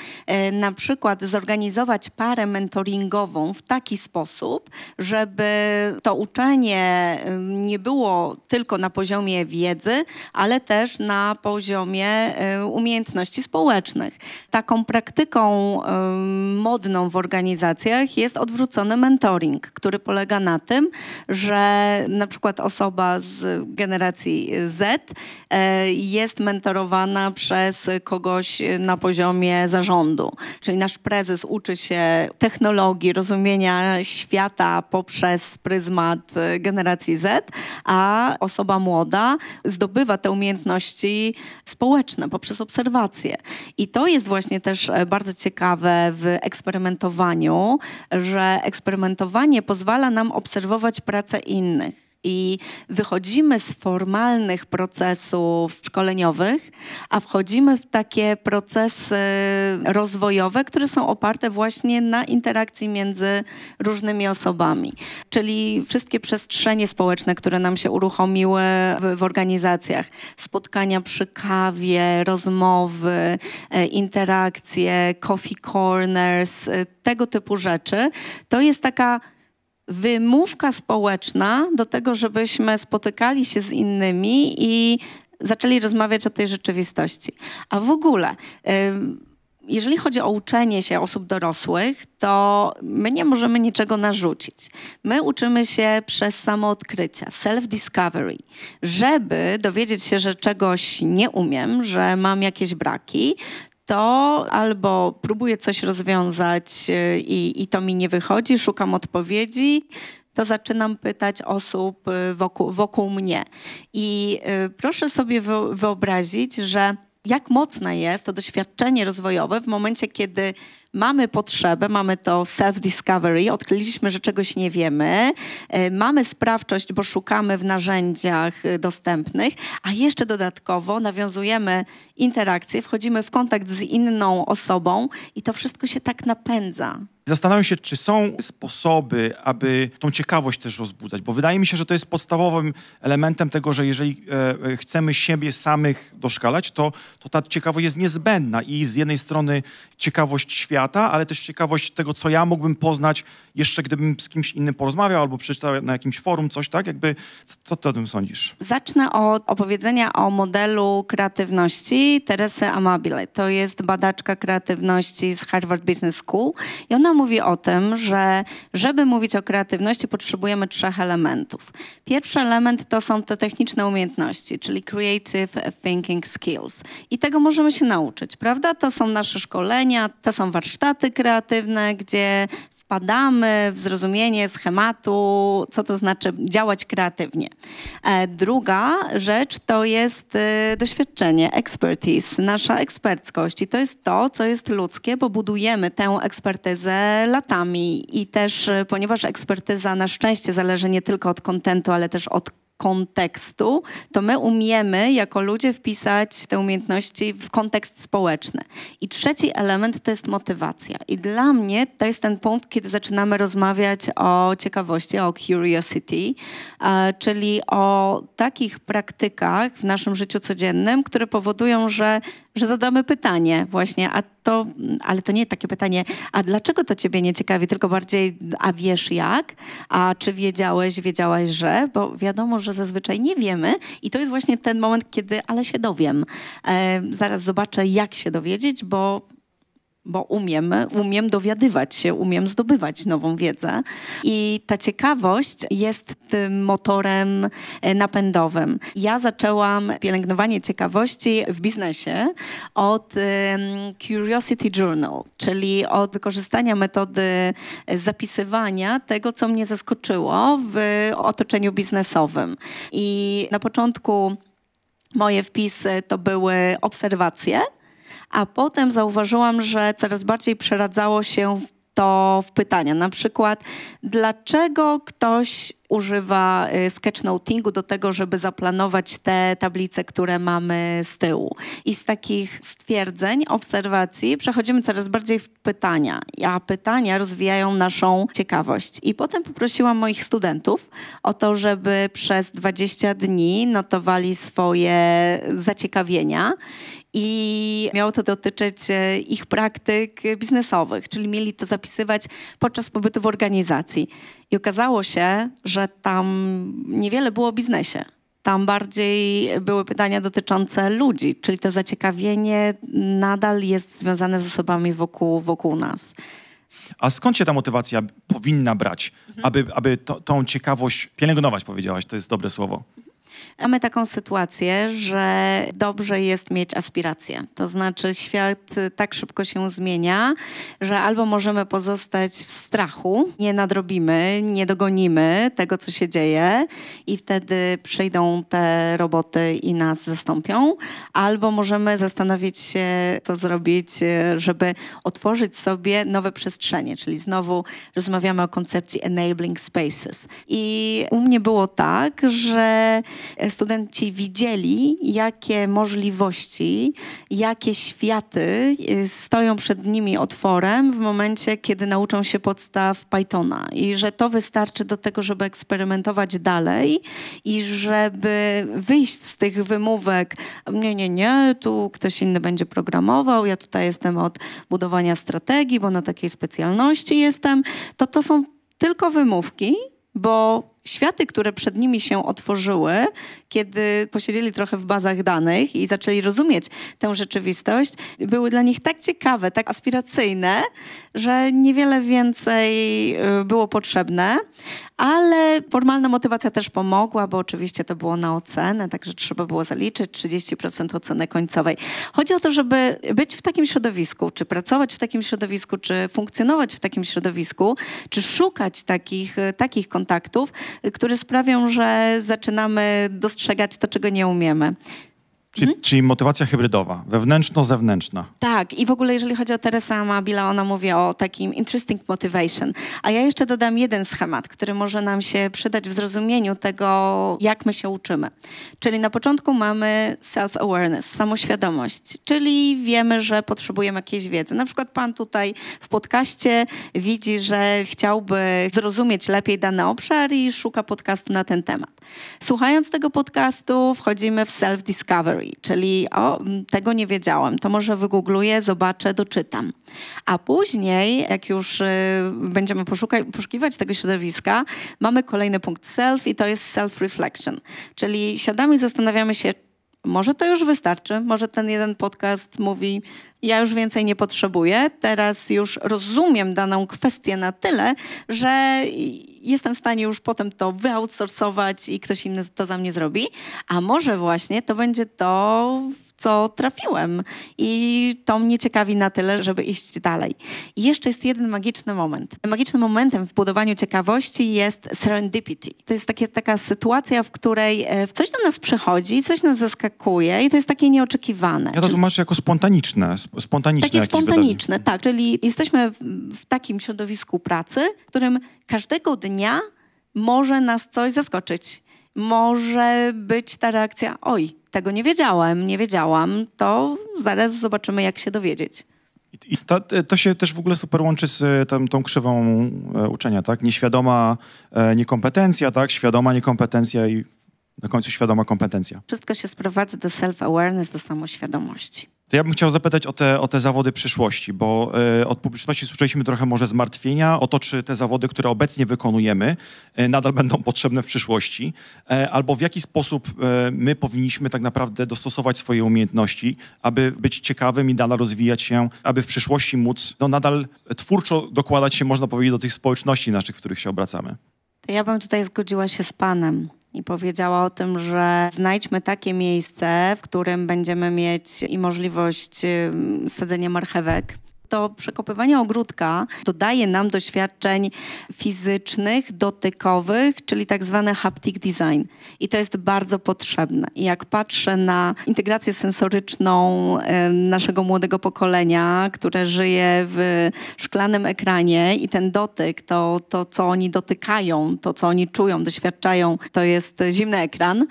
na przykład zorganizować parę mentoringową w taki sposób, żeby to uczenie nie było tylko na poziomie wiedzy, ale też na poziomie umiejętności społecznych. Taką praktyką modną w organizacjach jest odwrócony mentoring, który polega na tym, że na przykład osoba z generacji Z jest mentorowana przez kogoś na poziomie zarządu. Czyli nasz prezes uczy się technologii, rozumienia świata poprzez pryzmat generacji Z, a osoba młoda zdobywa te umiejętności społeczne poprzez obserwacje. I to jest właśnie też bardzo ciekawe w eksperymentowaniu, że eksperymentowanie pozwala nam obserwować pracę innych. I wychodzimy z formalnych procesów szkoleniowych, a wchodzimy w takie procesy rozwojowe, które są oparte właśnie na interakcji między różnymi osobami. Czyli wszystkie przestrzenie społeczne, które nam się uruchomiły w organizacjach. Spotkania przy kawie, rozmowy, interakcje, coffee corners, tego typu rzeczy. To jest taka wymówka społeczna do tego, żebyśmy spotykali się z innymi i zaczęli rozmawiać o tej rzeczywistości. A w ogóle, jeżeli chodzi o uczenie się osób dorosłych, to my nie możemy niczego narzucić. My uczymy się przez samoodkrycia, self-discovery. Żeby dowiedzieć się, że czegoś nie umiem, że mam jakieś braki, to albo próbuję coś rozwiązać i to mi nie wychodzi, szukam odpowiedzi, to zaczynam pytać osób wokół mnie. I proszę sobie wyobrazić, że jak mocne jest to doświadczenie rozwojowe w momencie, kiedy mamy potrzebę, mamy to self-discovery, odkryliśmy, że czegoś nie wiemy, mamy sprawczość, bo szukamy w narzędziach dostępnych, a jeszcze dodatkowo nawiązujemy interakcję, wchodzimy w kontakt z inną osobą i to wszystko się tak napędza. Zastanawiam się, czy są sposoby, aby tą ciekawość też rozbudzać, bo wydaje mi się, że to jest podstawowym elementem tego, że jeżeli chcemy siebie samych doszkalać, to ta ciekawość jest niezbędna i z jednej strony ciekawość świata, ale też ciekawość tego, co ja mógłbym poznać jeszcze, gdybym z kimś innym porozmawiał albo przeczytał na jakimś forum coś, tak? Jakby, co ty o tym sądzisz? Zacznę od opowiedzenia o modelu kreatywności Teresy Amabile. To jest badaczka kreatywności z Harvard Business School i ona mówi o tym, że żeby mówić o kreatywności, potrzebujemy 3 elementów. Pierwszy element to są te techniczne umiejętności, czyli creative thinking skills. I tego możemy się nauczyć, prawda? To są nasze szkolenia, to są warsztaty kreatywne, gdzie wpadamy w zrozumienie schematu, co to znaczy działać kreatywnie. Druga rzecz to jest doświadczenie, expertise, nasza eksperckość. I to jest to, co jest ludzkie, bo budujemy tę ekspertyzę latami. I też, ponieważ ekspertyza na szczęście zależy nie tylko od kontentu, ale też od kontekstu, to my umiemy jako ludzie wpisać te umiejętności w kontekst społeczny. I trzeci element to jest motywacja. I dla mnie to jest ten punkt, kiedy zaczynamy rozmawiać o ciekawości, o curiosity, czyli o takich praktykach w naszym życiu codziennym, które powodują, że zadamy pytanie właśnie, ale to nie takie pytanie, a dlaczego to ciebie nie ciekawi, tylko bardziej, a wiesz jak? A czy wiedziałaś, że? Bo wiadomo, że zazwyczaj nie wiemy i to jest właśnie ten moment, kiedy, ale się dowiem. Zaraz zobaczę, jak się dowiedzieć, bo umiem dowiadywać się, umiem zdobywać nową wiedzę. I ta ciekawość jest tym motorem napędowym. Ja zaczęłam pielęgnowanie ciekawości w biznesie od Curiosity Journal, czyli od wykorzystania metody zapisywania tego, co mnie zaskoczyło w otoczeniu biznesowym. I na początku moje wpisy to były obserwacje, a potem zauważyłam, że coraz bardziej przeradzało się to w pytania. Na przykład, dlaczego ktoś używa sketchnotingu do tego, żeby zaplanować te tablice, które mamy z tyłu. I z takich stwierdzeń, obserwacji przechodzimy coraz bardziej w pytania, a pytania rozwijają naszą ciekawość. I potem poprosiłam moich studentów o to, żeby przez 20 dni notowali swoje zaciekawienia i miało to dotyczyć ich praktyk biznesowych, czyli mieli to zapisywać podczas pobytu w organizacji. I okazało się, że tam niewiele było o biznesie. Tam bardziej były pytania dotyczące ludzi, czyli to zaciekawienie nadal jest związane z osobami wokół nas. A skąd się ta motywacja powinna brać, aby tą ciekawość pielęgnować, powiedziałaś, to jest dobre słowo? Mamy taką sytuację, że dobrze jest mieć aspiracje. To znaczy świat tak szybko się zmienia, że albo możemy pozostać w strachu, nie nadrobimy, nie dogonimy tego, co się dzieje i wtedy przyjdą te roboty i nas zastąpią, albo możemy zastanowić się, co zrobić, żeby otworzyć sobie nowe przestrzenie, czyli znowu rozmawiamy o koncepcji enabling spaces. I u mnie było tak, że studenci widzieli, jakie możliwości, jakie światy stoją przed nimi otworem w momencie, kiedy nauczą się podstaw Pythona i że to wystarczy do tego, żeby eksperymentować dalej i żeby wyjść z tych wymówek, nie, tu ktoś inny będzie programował, ja tutaj jestem od budowania strategii, bo na takiej specjalności jestem, to są tylko wymówki, bo światy, które przed nimi się otworzyły, kiedy posiedzieli trochę w bazach danych i zaczęli rozumieć tę rzeczywistość, były dla nich tak ciekawe, tak aspiracyjne, że niewiele więcej było potrzebne, ale formalna motywacja też pomogła, bo oczywiście to było na ocenę, także trzeba było zaliczyć 30% oceny końcowej. Chodzi o to, żeby być w takim środowisku, czy pracować w takim środowisku, czy funkcjonować w takim środowisku, czy szukać takich kontaktów, które sprawią, że zaczynamy dostrzegać to, czego nie umiemy. Czyli motywacja hybrydowa, wewnętrzno-zewnętrzna. Tak, i w ogóle jeżeli chodzi o Teresę Amabile, ona mówi o takim interesting motivation. A ja jeszcze dodam jeden schemat, który może nam się przydać w zrozumieniu tego, jak my się uczymy. Czyli na początku mamy self-awareness, samoświadomość, czyli wiemy, że potrzebujemy jakiejś wiedzy. Na przykład pan tutaj w podcaście widzi, że chciałby zrozumieć lepiej dany obszar i szuka podcastu na ten temat. Słuchając tego podcastu wchodzimy w self-discovery, czyli tego nie wiedziałem, to może wygoogluję, zobaczę, doczytam. A później, jak już będziemy poszukiwać tego środowiska, mamy kolejny punkt self i to jest self-reflection, czyli siadamy i zastanawiamy się, może to już wystarczy, może ten jeden podcast mówi, ja już więcej nie potrzebuję, teraz już rozumiem daną kwestię na tyle, że jestem w stanie już potem to wyoutsourcować i ktoś inny to za mnie zrobi, a może właśnie to będzie to, w co trafiłem i to mnie ciekawi na tyle, żeby iść dalej. I jeszcze jest jeden magiczny moment. Magicznym momentem w budowaniu ciekawości jest serendipity. To jest taka sytuacja, w której coś do nas przychodzi, coś nas zaskakuje i to jest takie nieoczekiwane. Ja to tłumaczę jako spontaniczne Takie spontaniczne, tak. Czyli jesteśmy w takim środowisku pracy, w którym każdego dnia może nas coś zaskoczyć. Może być ta reakcja, oj, tego nie wiedziałam, to zaraz zobaczymy, jak się dowiedzieć. I to się też w ogóle super łączy z tą krzywą uczenia, tak? Nieświadoma niekompetencja, tak? Świadoma niekompetencja i na końcu świadoma kompetencja. Wszystko się sprowadza do self-awareness, do samoświadomości. To ja bym chciał zapytać o te zawody przyszłości, bo od publiczności słyszeliśmy trochę może zmartwienia o to, czy te zawody, które obecnie wykonujemy, nadal będą potrzebne w przyszłości, albo w jaki sposób my powinniśmy tak naprawdę dostosować swoje umiejętności, aby być ciekawym i nadal rozwijać się, aby w przyszłości móc nadal twórczo dokładać się, można powiedzieć, do tych społeczności naszych, w których się obracamy. To ja bym tutaj zgodziła się z panem i powiedziała o tym, że znajdźmy takie miejsce, w którym będziemy mieć i możliwość sadzenia marchewek. To przekopywanie ogródka dodaje nam doświadczeń fizycznych, dotykowych, czyli tak zwany haptic design. I to jest bardzo potrzebne. I jak patrzę na integrację sensoryczną naszego młodego pokolenia, które żyje w szklanym ekranie i ten dotyk, to co oni dotykają, to co oni czują, doświadczają, to jest zimny ekran.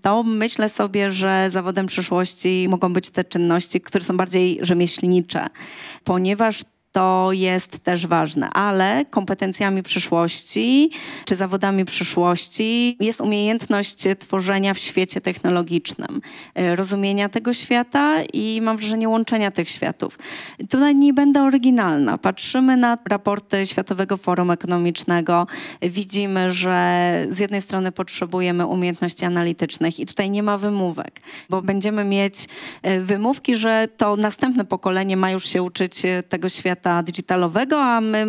To myślę sobie, że zawodem przyszłości mogą być te czynności, które są bardziej rzemieślnicze, ponieważ to jest też ważne, ale kompetencjami przyszłości czy zawodami przyszłości jest umiejętność tworzenia w świecie technologicznym, rozumienia tego świata i mam wrażenie łączenia tych światów. Tutaj nie będę oryginalna. Patrzymy na raporty Światowego Forum Ekonomicznego, widzimy, że z jednej strony potrzebujemy umiejętności analitycznych i tutaj nie ma wymówek, bo będziemy mieć wymówki, że to następne pokolenie ma już się uczyć tego świata digitalowego, a my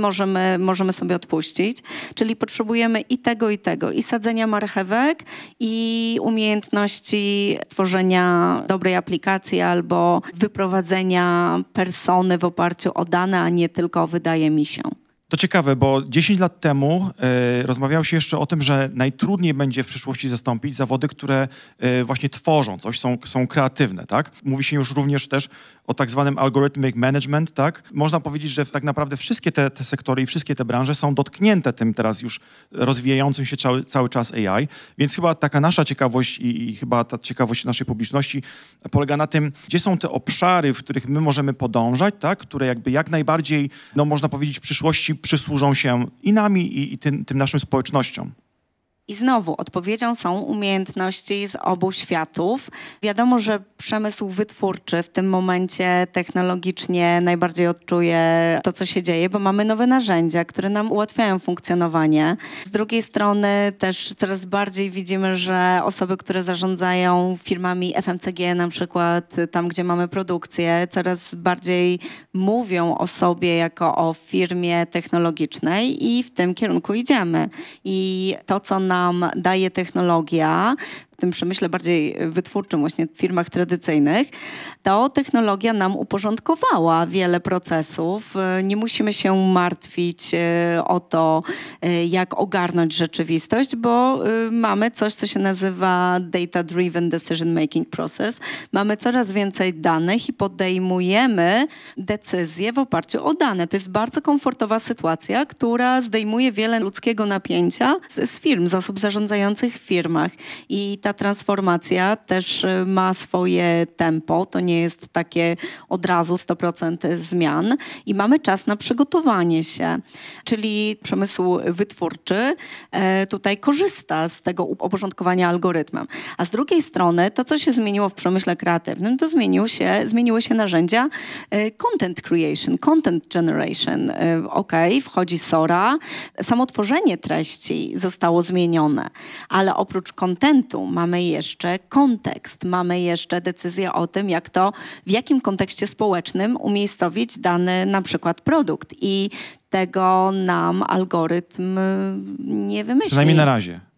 możemy sobie odpuścić. Czyli potrzebujemy i tego, i sadzenia marchewek, i umiejętności tworzenia dobrej aplikacji albo wyprowadzenia persony w oparciu o dane, a nie tylko wydaje mi się. To ciekawe, bo 10 lat temu rozmawiało się jeszcze o tym, że najtrudniej będzie w przyszłości zastąpić zawody, które właśnie tworzą coś, są kreatywne, tak? Mówi się już również też o tak zwanym algorithmic management, tak? Można powiedzieć, że tak naprawdę wszystkie te sektory i wszystkie te branże są dotknięte tym teraz już rozwijającym się cały czas AI, więc chyba taka nasza ciekawość i chyba ta ciekawość naszej publiczności polega na tym, gdzie są te obszary, w których my możemy podążać, tak? Które jakby jak najbardziej, można powiedzieć, w przyszłości przysłużą się i nami, i tym naszym społecznościom. I znowu odpowiedzią są umiejętności z obu światów. Wiadomo, że przemysł wytwórczy w tym momencie technologicznie najbardziej odczuje to, co się dzieje, bo mamy nowe narzędzia, które nam ułatwiają funkcjonowanie. Z drugiej strony też coraz bardziej widzimy, że osoby, które zarządzają firmami FMCG na przykład, tam gdzie mamy produkcję, coraz bardziej mówią o sobie jako o firmie technologicznej i w tym kierunku idziemy. I to, co nam daje technologia, tym przemyśle bardziej wytwórczym, właśnie w firmach tradycyjnych, to technologia nam uporządkowała wiele procesów. Nie musimy się martwić o to, jak ogarnąć rzeczywistość, bo mamy coś, co się nazywa Data-Driven Decision Making Process. Mamy coraz więcej danych i podejmujemy decyzje w oparciu o dane. To jest bardzo komfortowa sytuacja, która zdejmuje wiele ludzkiego napięcia z firm, z osób zarządzających w firmach. I ta transformacja też ma swoje tempo. To nie jest takie od razu 100% zmian. I mamy czas na przygotowanie się. Czyli przemysł wytwórczy tutaj korzysta z tego uporządkowania algorytmem. A z drugiej strony to, co się zmieniło w przemyśle kreatywnym, to zmieniły się narzędzia content creation, content generation. Wchodzi Sora. Samo tworzenie treści zostało zmienione, ale oprócz kontentu mamy jeszcze kontekst, mamy jeszcze decyzję o tym, w jakim kontekście społecznym umiejscowić dany na przykład produkt i tego nam algorytm nie wymyśli.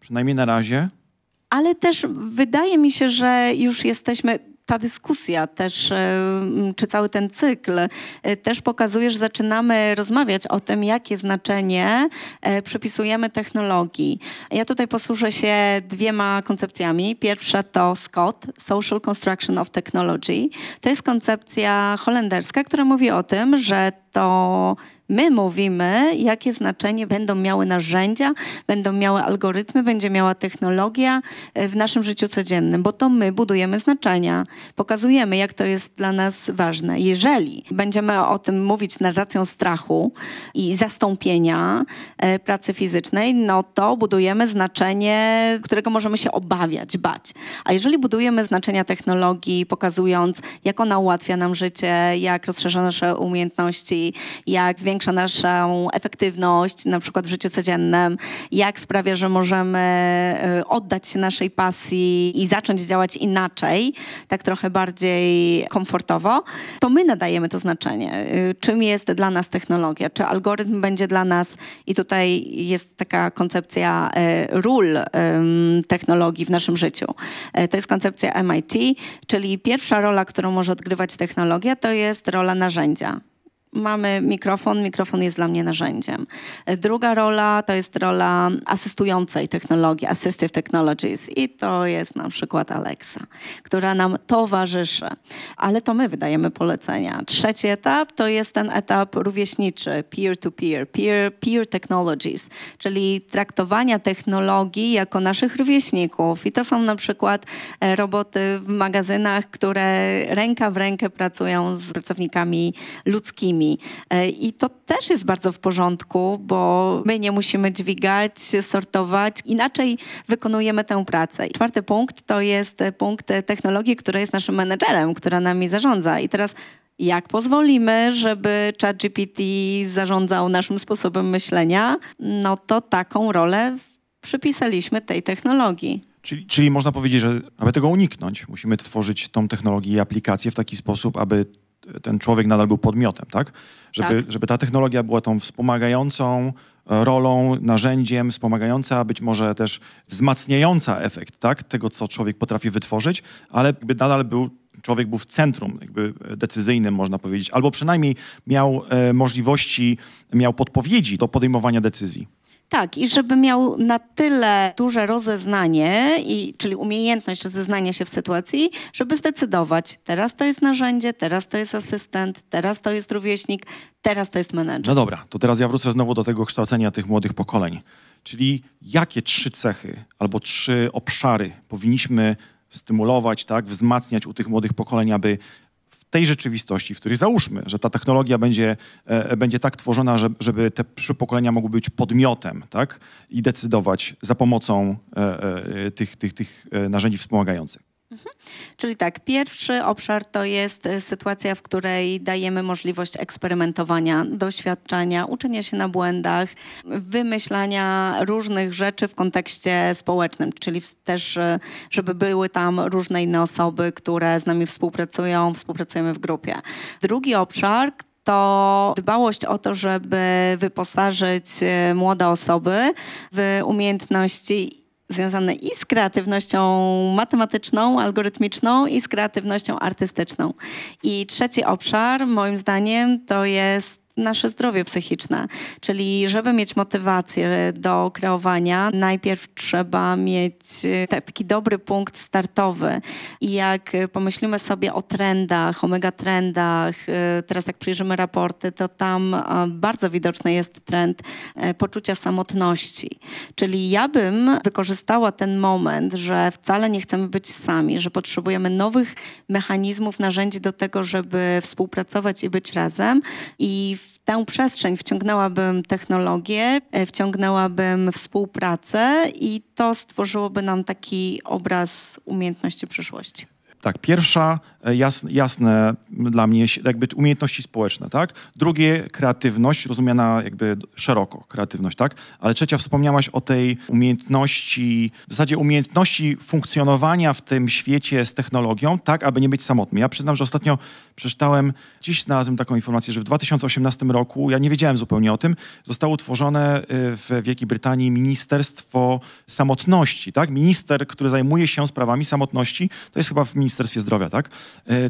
Przynajmniej na razie. Ale też wydaje mi się, że już jesteśmy... Ta dyskusja też, czy cały ten cykl też pokazuje, że zaczynamy rozmawiać o tym, jakie znaczenie przypisujemy technologii. Ja tutaj posłużę się 2 koncepcjami. Pierwsza to SCOT, Social Construction of Technology. To jest koncepcja holenderska, która mówi o tym, że to my mówimy, jakie znaczenie będą miały narzędzia, będą miały algorytmy, będzie miała technologia w naszym życiu codziennym, bo to my budujemy znaczenia, pokazujemy, jak to jest dla nas ważne. Jeżeli będziemy o tym mówić narracją strachu i zastąpienia pracy fizycznej, no to budujemy znaczenie, którego możemy się obawiać, bać. A jeżeli budujemy znaczenia technologii, pokazując, jak ona ułatwia nam życie, jak rozszerza nasze umiejętności, jak zwiększa naszą efektywność, na przykład w życiu codziennym, jak sprawia, że możemy oddać się naszej pasji i zacząć działać inaczej, tak trochę bardziej komfortowo, to my nadajemy to znaczenie. Czym jest dla nas technologia? Czy algorytm będzie dla nas, i tutaj jest taka koncepcja ról technologii w naszym życiu. To jest koncepcja MIT, czyli pierwsza rola, którą może odgrywać technologia, to jest rola narzędzia. Mamy mikrofon jest dla mnie narzędziem. Druga rola to jest rola asystującej technologii, assistive technologies i to jest na przykład Alexa, która nam towarzyszy, ale to my wydajemy polecenia. Trzeci etap to jest ten etap rówieśniczy, peer-to-peer, peer technologies, czyli traktowania technologii jako naszych rówieśników i to są na przykład roboty w magazynach, które ręka w rękę pracują z pracownikami ludzkimi. I to też jest bardzo w porządku, bo my nie musimy dźwigać, sortować. Inaczej wykonujemy tę pracę. I 4. punkt to jest punkt technologii, która jest naszym menedżerem, która nami zarządza. I teraz jak pozwolimy, żeby ChatGPT zarządzał naszym sposobem myślenia, no to taką rolę przypisaliśmy tej technologii. Czyli można powiedzieć, że aby tego uniknąć, musimy tworzyć tą technologię i aplikację w taki sposób, aby ten człowiek nadal był podmiotem, tak? Żeby ta technologia była tą wspomagającą rolą, narzędziem, wspomagająca, być może też wzmacniająca efekt, tak? Tego, co człowiek potrafi wytworzyć, ale jakby nadal człowiek był w centrum jakby decyzyjnym, można powiedzieć, albo przynajmniej miał możliwości, miał podpowiedzi do podejmowania decyzji. Tak, i żeby miał na tyle duże rozeznanie, czyli umiejętność rozeznania się w sytuacji, żeby zdecydować, teraz to jest narzędzie, teraz to jest asystent, teraz to jest rówieśnik, teraz to jest menedżer. No dobra, to teraz ja wrócę znowu do tego kształcenia tych młodych pokoleń. Czyli jakie 3 cechy albo 3 obszary powinniśmy stymulować, tak, wzmacniać u tych młodych pokoleń, aby w tej rzeczywistości, w której załóżmy, że ta technologia będzie tak tworzona, żeby te przyszłe pokolenia mogły być podmiotem, tak? I decydować za pomocą tych narzędzi wspomagających. Czyli tak, pierwszy obszar to jest sytuacja, w której dajemy możliwość eksperymentowania, doświadczenia, uczenia się na błędach, wymyślania różnych rzeczy w kontekście społecznym, czyli też, żeby były tam różne inne osoby, które z nami współpracujemy w grupie. Drugi obszar to dbałość o to, żeby wyposażyć młode osoby w umiejętności związane i z kreatywnością matematyczną, algorytmiczną i z kreatywnością artystyczną. I trzeci obszar, moim zdaniem, to jest nasze zdrowie psychiczne. Czyli żeby mieć motywację do kreowania, najpierw trzeba mieć taki dobry punkt startowy. I jak pomyślimy sobie o trendach, o megatrendach, teraz jak przyjrzymy raporty, to tam bardzo widoczny jest trend poczucia samotności. Czyli ja bym wykorzystała ten moment, że wcale nie chcemy być sami, że potrzebujemy nowych mechanizmów, narzędzi do tego, żeby współpracować i być razem. I w tę przestrzeń wciągnęłabym technologię, wciągnęłabym współpracę i to stworzyłoby nam taki obraz umiejętności przyszłości. Tak, pierwsza, jasne dla mnie, jakby umiejętności społeczne, tak? Drugie, kreatywność, rozumiana jakby szeroko, kreatywność, tak? Ale trzecia, wspomniałaś o tej umiejętności, w zasadzie umiejętności funkcjonowania w tym świecie z technologią, tak, aby nie być samotnym. Ja przyznam, że ostatnio przeczytałem, dziś znalazłem taką informację, że w 2018 roku, ja nie wiedziałem zupełnie o tym, zostało utworzone w Wielkiej Brytanii Ministerstwo Samotności, tak? Minister, który zajmuje się sprawami samotności, to jest chyba w Ministerstwie Zdrowia, tak?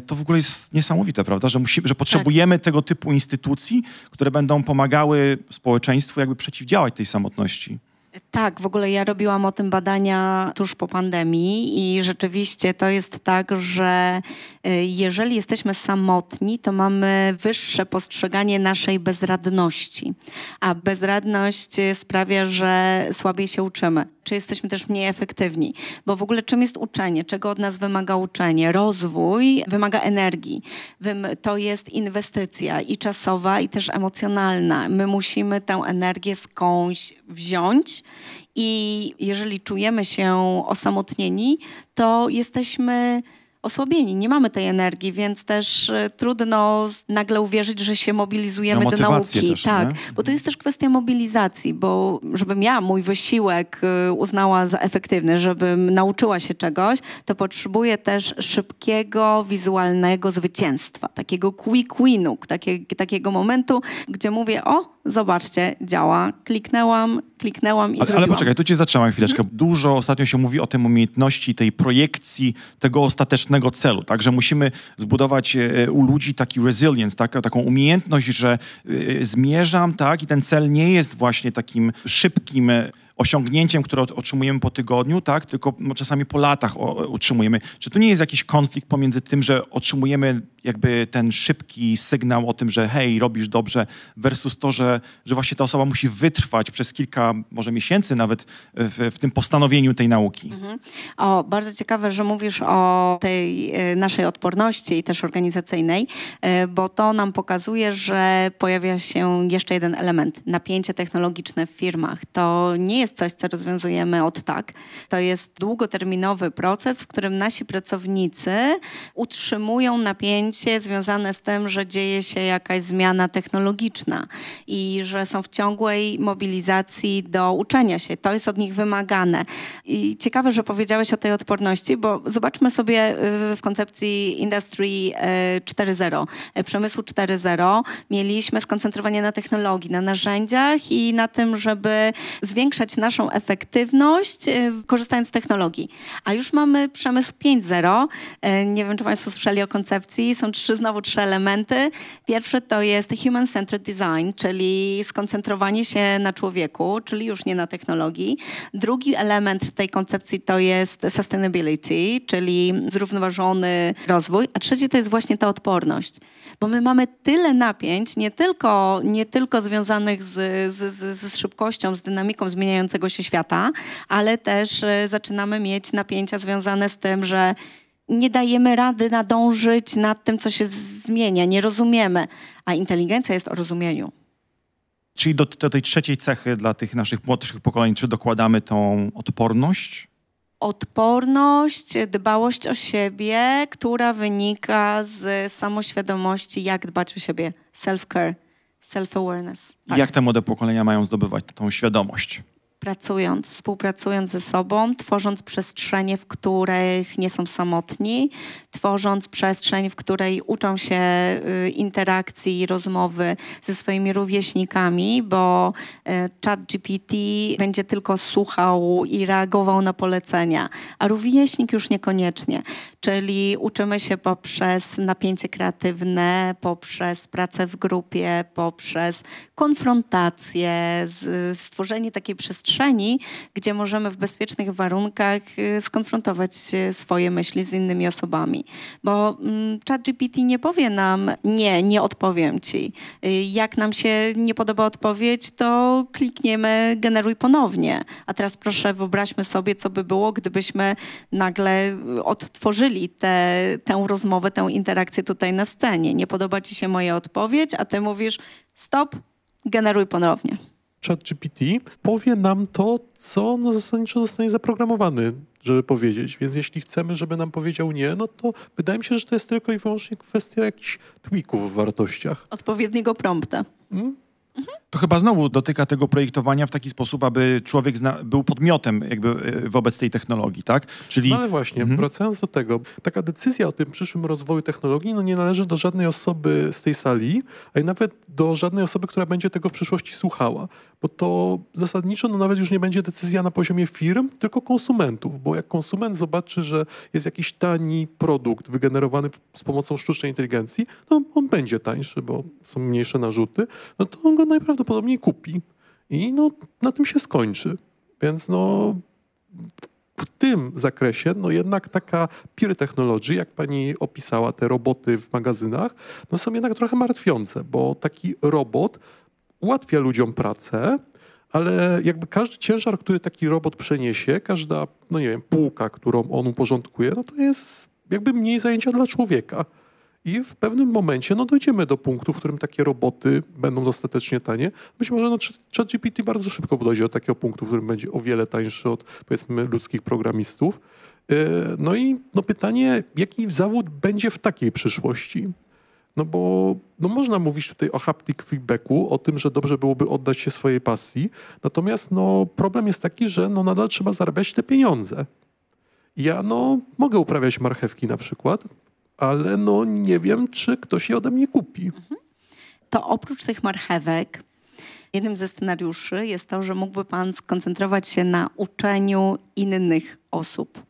To w ogóle jest niesamowite, prawda? Że potrzebujemy tego typu instytucji, które będą pomagały społeczeństwu jakby przeciwdziałać tej samotności. Tak, w ogóle ja robiłam o tym badania tuż po pandemii i rzeczywiście to jest tak, że jeżeli jesteśmy samotni, to mamy wyższe postrzeganie naszej bezradności, a bezradność sprawia, że słabiej się uczymy. Czy jesteśmy też mniej efektywni? Bo w ogóle czym jest uczenie? Czego od nas wymaga uczenie? Rozwój wymaga energii. To jest inwestycja i czasowa, i też emocjonalna. My musimy tę energię skądś wziąć i jeżeli czujemy się osamotnieni, to jesteśmy osłabieni, nie mamy tej energii, więc też trudno nagle uwierzyć, że się mobilizujemy do nauki. Też, tak, nie? bo to jest też kwestia mobilizacji, bo żebym ja mój wysiłek uznała za efektywny, żebym nauczyła się czegoś, to potrzebuję też szybkiego, wizualnego zwycięstwa, takiego quick winu, takiego momentu, gdzie mówię, zobaczcie, działa, kliknęłam i zrobiłam. Ale poczekaj, tu cię zatrzymam chwileczkę. Dużo ostatnio się mówi o tym umiejętności, tej projekcji tego ostatecznego celu, tak? Że musimy zbudować u ludzi taki resilience, taką umiejętność, że zmierzam, tak? I ten cel nie jest właśnie takim szybkim osiągnięciem, które otrzymujemy po tygodniu, tak? Tylko czasami po latach utrzymujemy. Czy tu nie jest jakiś konflikt pomiędzy tym, że otrzymujemy jakby ten szybki sygnał o tym, że hej, robisz dobrze, versus to, że właśnie ta osoba musi wytrwać przez kilka, może miesięcy nawet w tym postanowieniu tej nauki? Mhm. Bardzo ciekawe, że mówisz o tej naszej odporności i też organizacyjnej, bo to nam pokazuje, że pojawia się jeszcze jeden element. Napięcie technologiczne w firmach. To nie jest coś, co rozwiązujemy od tak. To jest długoterminowy proces, w którym nasi pracownicy utrzymują napięcie związane z tym, że dzieje się jakaś zmiana technologiczna i że są w ciągłej mobilizacji do uczenia się. To jest od nich wymagane. I ciekawe, że powiedziałeś o tej odporności, bo zobaczmy sobie w koncepcji Industry 4.0, przemysłu 4.0 mieliśmy skoncentrowanie na technologii, na narzędziach i na tym, żeby zwiększać naszą efektywność korzystając z technologii. A już mamy przemysł 5.0. Nie wiem, czy Państwo słyszeli o koncepcji. Są znowu trzy elementy. Pierwszy to jest human-centered design, czyli skoncentrowanie się na człowieku, czyli już nie na technologii. Drugi element tej koncepcji to jest sustainability, czyli zrównoważony rozwój. A trzeci to jest właśnie ta odporność. Bo my mamy tyle napięć, nie tylko związanych z szybkością, z dynamiką zmieniającego się świata, ale też zaczynamy mieć napięcia związane z tym, że nie dajemy rady nadążyć nad tym, co się zmienia, nie rozumiemy, a inteligencja jest o rozumieniu. Czyli do tej trzeciej cechy dla tych naszych młodszych pokoleń, czy dokładamy tą odporność? Odporność, dbałość o siebie, która wynika z samoświadomości, jak dbać o siebie. Self-care, self-awareness. Tak. Jak te młode pokolenia mają zdobywać tą świadomość? współpracując ze sobą, tworząc przestrzenie, w których nie są samotni, tworząc przestrzeń, w której uczą się interakcji i rozmowy ze swoimi rówieśnikami, bo ChatGPT będzie tylko słuchał i reagował na polecenia, a rówieśnik już niekoniecznie. Czyli uczymy się poprzez napięcie kreatywne, poprzez pracę w grupie, poprzez konfrontację, stworzenie takiej przestrzeni, gdzie możemy w bezpiecznych warunkach skonfrontować swoje myśli z innymi osobami. Bo ChatGPT nie powie nam, nie odpowiem ci. Jak nam się nie podoba odpowiedź, to klikniemy generuj ponownie. A teraz proszę wyobraźmy sobie, co by było, gdybyśmy nagle odtworzyli tę rozmowę, tę interakcję tutaj na scenie. Nie podoba ci się moja odpowiedź, a ty mówisz stop, generuj ponownie. ChatGPT powie nam to, co zasadniczo zostanie zaprogramowany, żeby powiedzieć. Więc jeśli chcemy, żeby nam powiedział nie, no to wydaje mi się, że to jest tylko i wyłącznie kwestia jakichś tweaków w wartościach. Odpowiedniego prompta. To chyba znowu dotyka tego projektowania w taki sposób, aby człowiek był podmiotem jakby wobec tej technologii, tak? Czyli... No ale właśnie, wracając do tego, taka decyzja o tym przyszłym rozwoju technologii nie należy do żadnej osoby z tej sali, a i nawet do żadnej osoby, która będzie tego w przyszłości słuchała. Bo to zasadniczo nawet już nie będzie decyzja na poziomie firm, tylko konsumentów. Bo jak konsument zobaczy, że jest jakiś tani produkt wygenerowany z pomocą sztucznej inteligencji, no on będzie tańszy, bo są mniejsze narzuty, no to on go najprawdopodobniej kupi. I no na tym się skończy. Więc no w tym zakresie, no jednak taka peer technology, jak pani opisała, te roboty w magazynach, no są jednak trochę martwiące, bo taki robot ułatwia ludziom pracę, ale jakby każdy ciężar, który taki robot przeniesie, każda, no nie wiem, półka, którą on uporządkuje, no to jest jakby mniej zajęcia dla człowieka. I w pewnym momencie no dojdziemy do punktu, w którym takie roboty będą dostatecznie tanie. Być może no, ChatGPT bardzo szybko dojdzie do takiego punktu, w którym będzie o wiele tańszy od, powiedzmy, ludzkich programistów. No i no pytanie, jaki zawód będzie w takiej przyszłości? No bo no można mówić tutaj o haptic feedbacku, o tym, że dobrze byłoby oddać się swojej pasji. Natomiast no problem jest taki, że no nadal trzeba zarabiać te pieniądze. Ja no mogę uprawiać marchewki na przykład, ale no nie wiem, czy ktoś je ode mnie kupi. To oprócz tych marchewek, jednym ze scenariuszy jest to, że mógłby pan skoncentrować się na uczeniu innych osób.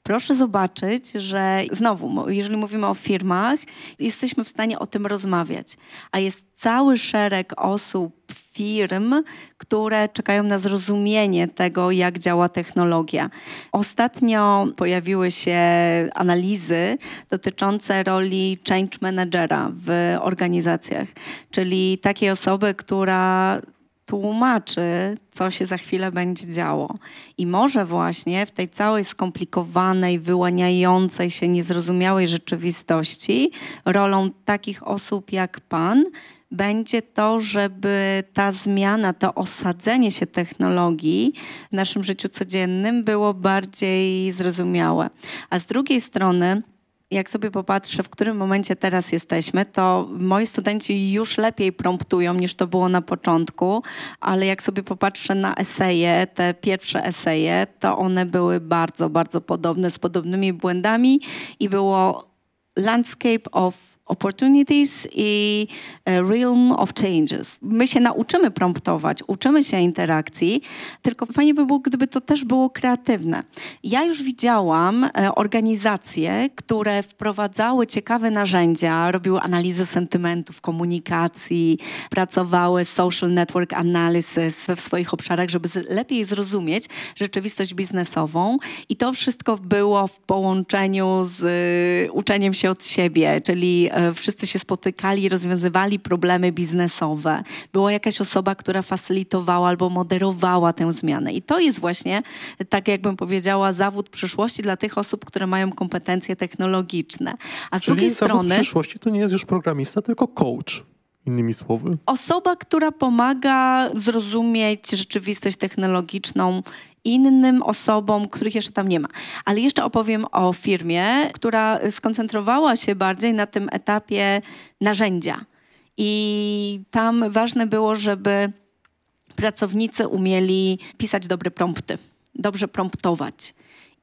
Proszę zobaczyć, że znowu, jeżeli mówimy o firmach, jesteśmy w stanie o tym rozmawiać, a jest cały szereg osób, firm, które czekają na zrozumienie tego, jak działa technologia. Ostatnio pojawiły się analizy dotyczące roli change managera w organizacjach, czyli takiej osoby, która tłumaczy, co się za chwilę będzie działo. I może właśnie w tej całej skomplikowanej, wyłaniającej się, niezrozumiałej rzeczywistości rolą takich osób jak pan będzie to, żeby ta zmiana, to osadzenie się technologii w naszym życiu codziennym było bardziej zrozumiałe. A z drugiej strony, jak sobie popatrzę, w którym momencie teraz jesteśmy, to moi studenci już lepiej promptują niż to było na początku, ale jak sobie popatrzę na eseje, te pierwsze eseje, to one były bardzo, bardzo podobne, z podobnymi błędami i było landscape of opportunities i realm of changes. My się nauczymy promptować, uczymy się interakcji, tylko fajnie by było, gdyby to też było kreatywne. Ja już widziałam organizacje, które wprowadzały ciekawe narzędzia, robiły analizę sentymentów, komunikacji, pracowały social network analysis w swoich obszarach, żeby lepiej zrozumieć rzeczywistość biznesową i to wszystko było w połączeniu z uczeniem się od siebie, czyli wszyscy się spotykali, rozwiązywali problemy biznesowe. Była jakaś osoba, która facylitowała albo moderowała tę zmianę. I to jest właśnie, tak jakbym powiedziała, zawód przyszłości dla tych osób, które mają kompetencje technologiczne. A z drugiej strony... zawód przyszłości to nie jest już programista, tylko coach. Innymi słowy. Osoba, która pomaga zrozumieć rzeczywistość technologiczną innym osobom, których jeszcze tam nie ma. Ale jeszcze opowiem o firmie, która skoncentrowała się bardziej na tym etapie narzędzia. I tam ważne było, żeby pracownicy umieli pisać dobre prompty, dobrze promptować.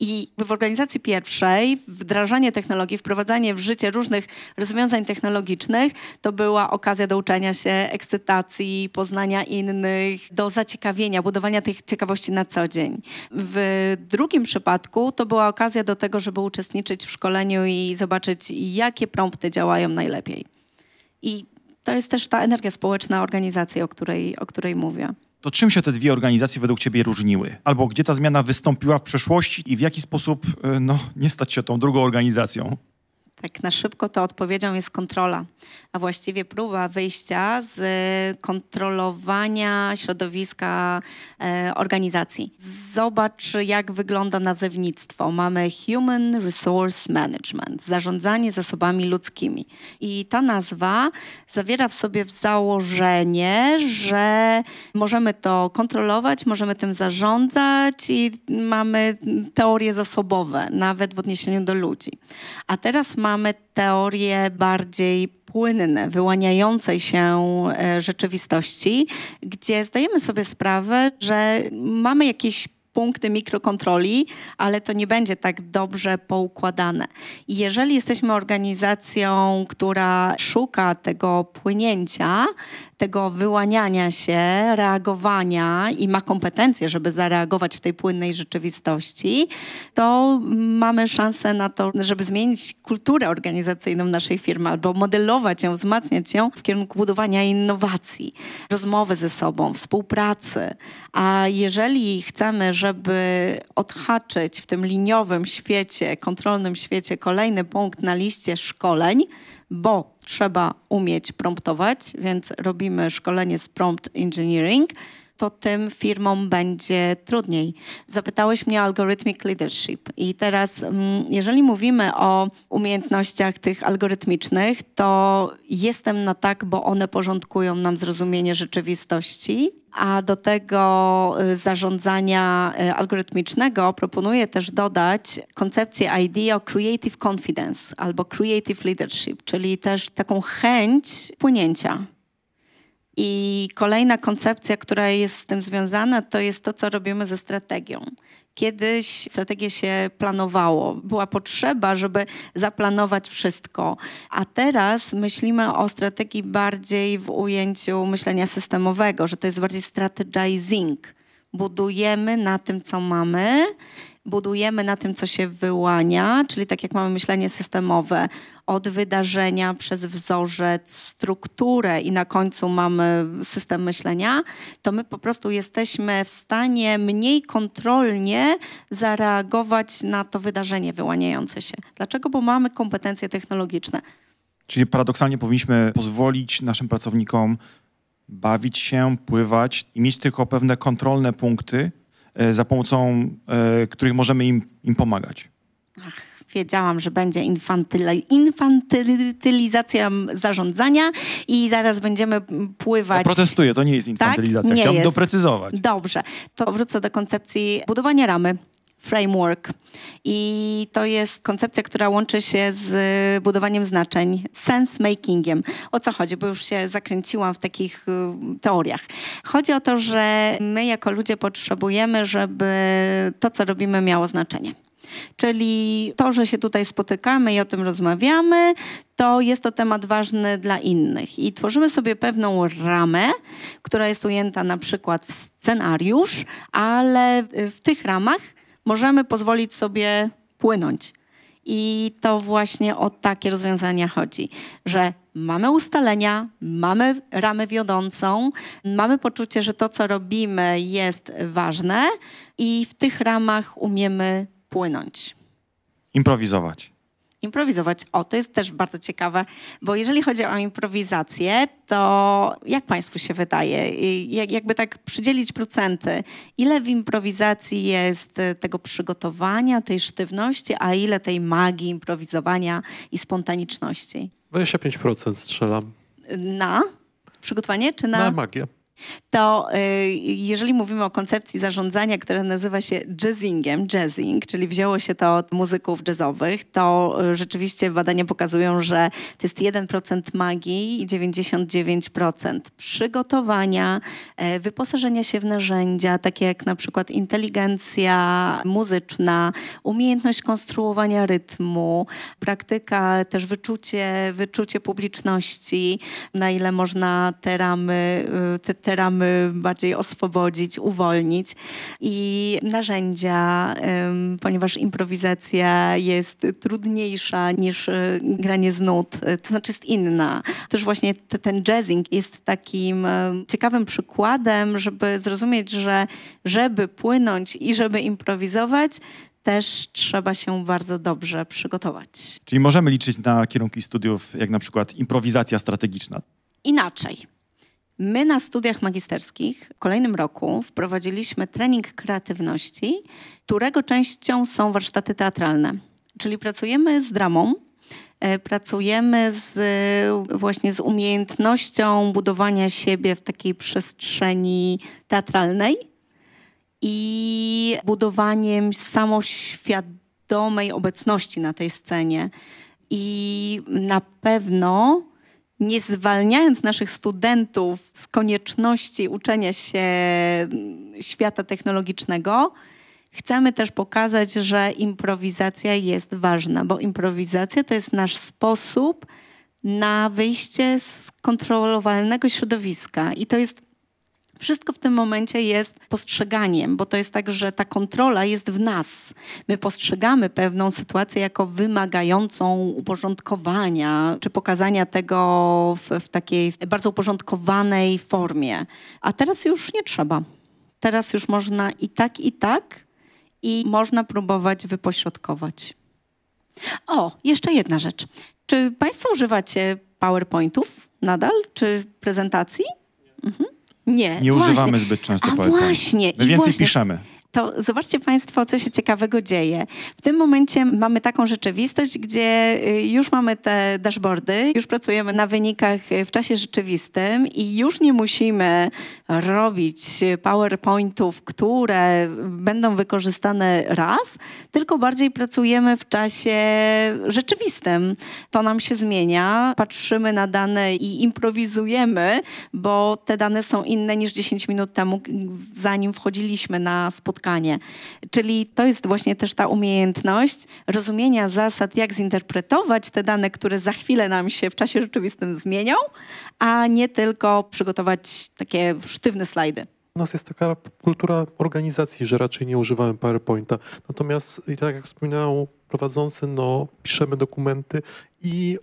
I w organizacji pierwszej wdrażanie technologii, wprowadzanie w życie różnych rozwiązań technologicznych to była okazja do uczenia się, ekscytacji, poznania innych, do zaciekawienia, budowania tych ciekawości na co dzień. W drugim przypadku to była okazja do tego, żeby uczestniczyć w szkoleniu i zobaczyć, jakie prompty działają najlepiej. I to jest też ta energia społeczna organizacji, o której mówię. To czym się te dwie organizacje według ciebie różniły? Albo gdzie ta zmiana wystąpiła w przeszłości i w jaki sposób nie stać się tą drugą organizacją? Tak na szybko to odpowiedzią jest kontrola, a właściwie próba wyjścia z kontrolowania środowiska organizacji. Zobacz, jak wygląda nazewnictwo. Mamy Human Resource Management, zarządzanie zasobami ludzkimi. I ta nazwa zawiera w sobie założenie, że możemy to kontrolować, możemy tym zarządzać i mamy teorie zasobowe, nawet w odniesieniu do ludzi. A teraz mamy teorie bardziej płynne, wyłaniającej się rzeczywistości, gdzie zdajemy sobie sprawę, że mamy jakieś punkty mikrokontroli, ale to nie będzie tak dobrze poukładane. I jeżeli jesteśmy organizacją, która szuka tego płynięcia, tego wyłaniania się, reagowania i ma kompetencje, żeby zareagować w tej płynnej rzeczywistości, to mamy szansę na to, żeby zmienić kulturę organizacyjną naszej firmy albo modelować ją, wzmacniać ją w kierunku budowania innowacji, rozmowy ze sobą, współpracy. A jeżeli chcemy, żeby odhaczyć w tym liniowym świecie, kontrolnym świecie kolejny punkt na liście szkoleń, bo trzeba umieć promptować, więc robimy szkolenie z prompt engineering, to tym firmom będzie trudniej. Zapytałeś mnie o algorithmic leadership i teraz jeżeli mówimy o umiejętnościach tych algorytmicznych, to jestem na tak, bo one porządkują nam zrozumienie rzeczywistości, a do tego zarządzania algorytmicznego proponuję też dodać koncepcję idea o creative confidence albo creative leadership, czyli też taką chęć płynięcia. I kolejna koncepcja, która jest z tym związana, to jest to, co robimy ze strategią. Kiedyś strategię się planowało. Była potrzeba, żeby zaplanować wszystko. A teraz myślimy o strategii bardziej w ujęciu myślenia systemowego, że to jest bardziej strategizing. Budujemy na tym, co mamy, budujemy na tym, co się wyłania, czyli tak jak mamy myślenie systemowe, od wydarzenia przez wzorzec, strukturę i na końcu mamy system myślenia, to my po prostu jesteśmy w stanie mniej kontrolnie zareagować na to wydarzenie wyłaniające się. Dlaczego? Bo mamy kompetencje technologiczne. Czyli paradoksalnie powinniśmy pozwolić naszym pracownikom bawić się, pływać i mieć tylko pewne kontrolne punkty, za pomocą których możemy im pomagać. Wiedziałam, że będzie infantylizacja zarządzania i zaraz będziemy pływać. Ja protestuję, to nie jest infantylizacja. Tak? Chciałbym doprecyzować. Dobrze, to wrócę do koncepcji budowania ramy. Framework. I to jest koncepcja, która łączy się z budowaniem znaczeń, sense-makingiem. O co chodzi? Bo już się zakręciłam w takich teoriach. Chodzi o to, że my jako ludzie potrzebujemy, żeby to, co robimy, miało znaczenie. Czyli to, że się tutaj spotykamy i o tym rozmawiamy, to jest to temat ważny dla innych. I tworzymy sobie pewną ramę, która jest ujęta na przykład w scenariusz, ale w tych ramach możemy pozwolić sobie płynąć. I to właśnie o takie rozwiązania chodzi, że mamy ustalenia, mamy ramę wiodącą, mamy poczucie, że to, co robimy, jest ważne i w tych ramach umiemy płynąć. Improwizować. O, to jest też bardzo ciekawe, bo jeżeli chodzi o improwizację, to jak Państwu się wydaje, jakby tak przydzielić procenty, ile w improwizacji jest tego przygotowania, tej sztywności, a ile tej magii improwizowania i spontaniczności? 25% strzelam. Na przygotowanie czy na... Na magię. To jeżeli mówimy o koncepcji zarządzania, która nazywa się jazzing, czyli wzięło się to od muzyków jazzowych, to rzeczywiście badania pokazują, że to jest 1% magii i 99% przygotowania, wyposażenia się w narzędzia, takie jak na przykład inteligencja muzyczna, umiejętność konstruowania rytmu, praktyka, też wyczucie publiczności, na ile można te ramy bardziej oswobodzić, uwolnić i narzędzia, ponieważ improwizacja jest trudniejsza niż granie z nut, to znaczy jest inna. Też właśnie ten jazzing jest takim ciekawym przykładem, żeby zrozumieć, że żeby płynąć i żeby improwizować, też trzeba się bardzo dobrze przygotować. Czyli możemy liczyć na kierunki studiów, jak na przykład improwizacja strategiczna. Inaczej. My na studiach magisterskich w kolejnym roku wprowadziliśmy trening kreatywności, którego częścią są warsztaty teatralne. Czyli pracujemy z dramą, pracujemy właśnie z umiejętnością budowania siebie w takiej przestrzeni teatralnej i budowaniem samoświadomej obecności na tej scenie. I na pewno nie zwalniając naszych studentów z konieczności uczenia się świata technologicznego, chcemy też pokazać, że improwizacja jest ważna, bo improwizacja to jest nasz sposób na wyjście z kontrolowalnego środowiska. I to jest wszystko w tym momencie jest postrzeganiem, bo to jest tak, że ta kontrola jest w nas. My postrzegamy pewną sytuację jako wymagającą uporządkowania, czy pokazania tego w takiej bardzo uporządkowanej formie. A teraz już nie trzeba. Teraz już można i tak, i można próbować wypośrodkować. O, jeszcze jedna rzecz. Czy Państwo używacie PowerPointów nadal, czy prezentacji? Mhm. Nie używamy zbyt często PowerPoint. Właśnie. My więcej piszemy. To zobaczcie Państwo, co się ciekawego dzieje. W tym momencie mamy taką rzeczywistość, gdzie już mamy te dashboardy, już pracujemy na wynikach w czasie rzeczywistym i już nie musimy robić PowerPointów, które będą wykorzystane raz, tylko bardziej pracujemy w czasie rzeczywistym. To nam się zmienia, patrzymy na dane i improwizujemy, bo te dane są inne niż 10 minut temu, zanim wchodziliśmy na spotkanie. Czyli to jest właśnie też ta umiejętność rozumienia zasad, jak zinterpretować te dane, które za chwilę nam się w czasie rzeczywistym zmienią, a nie tylko przygotować takie sztywne slajdy. U nas jest taka kultura organizacji, że raczej nie używamy PowerPointa. Natomiast, i tak jak wspominał prowadzący, piszemy dokumenty i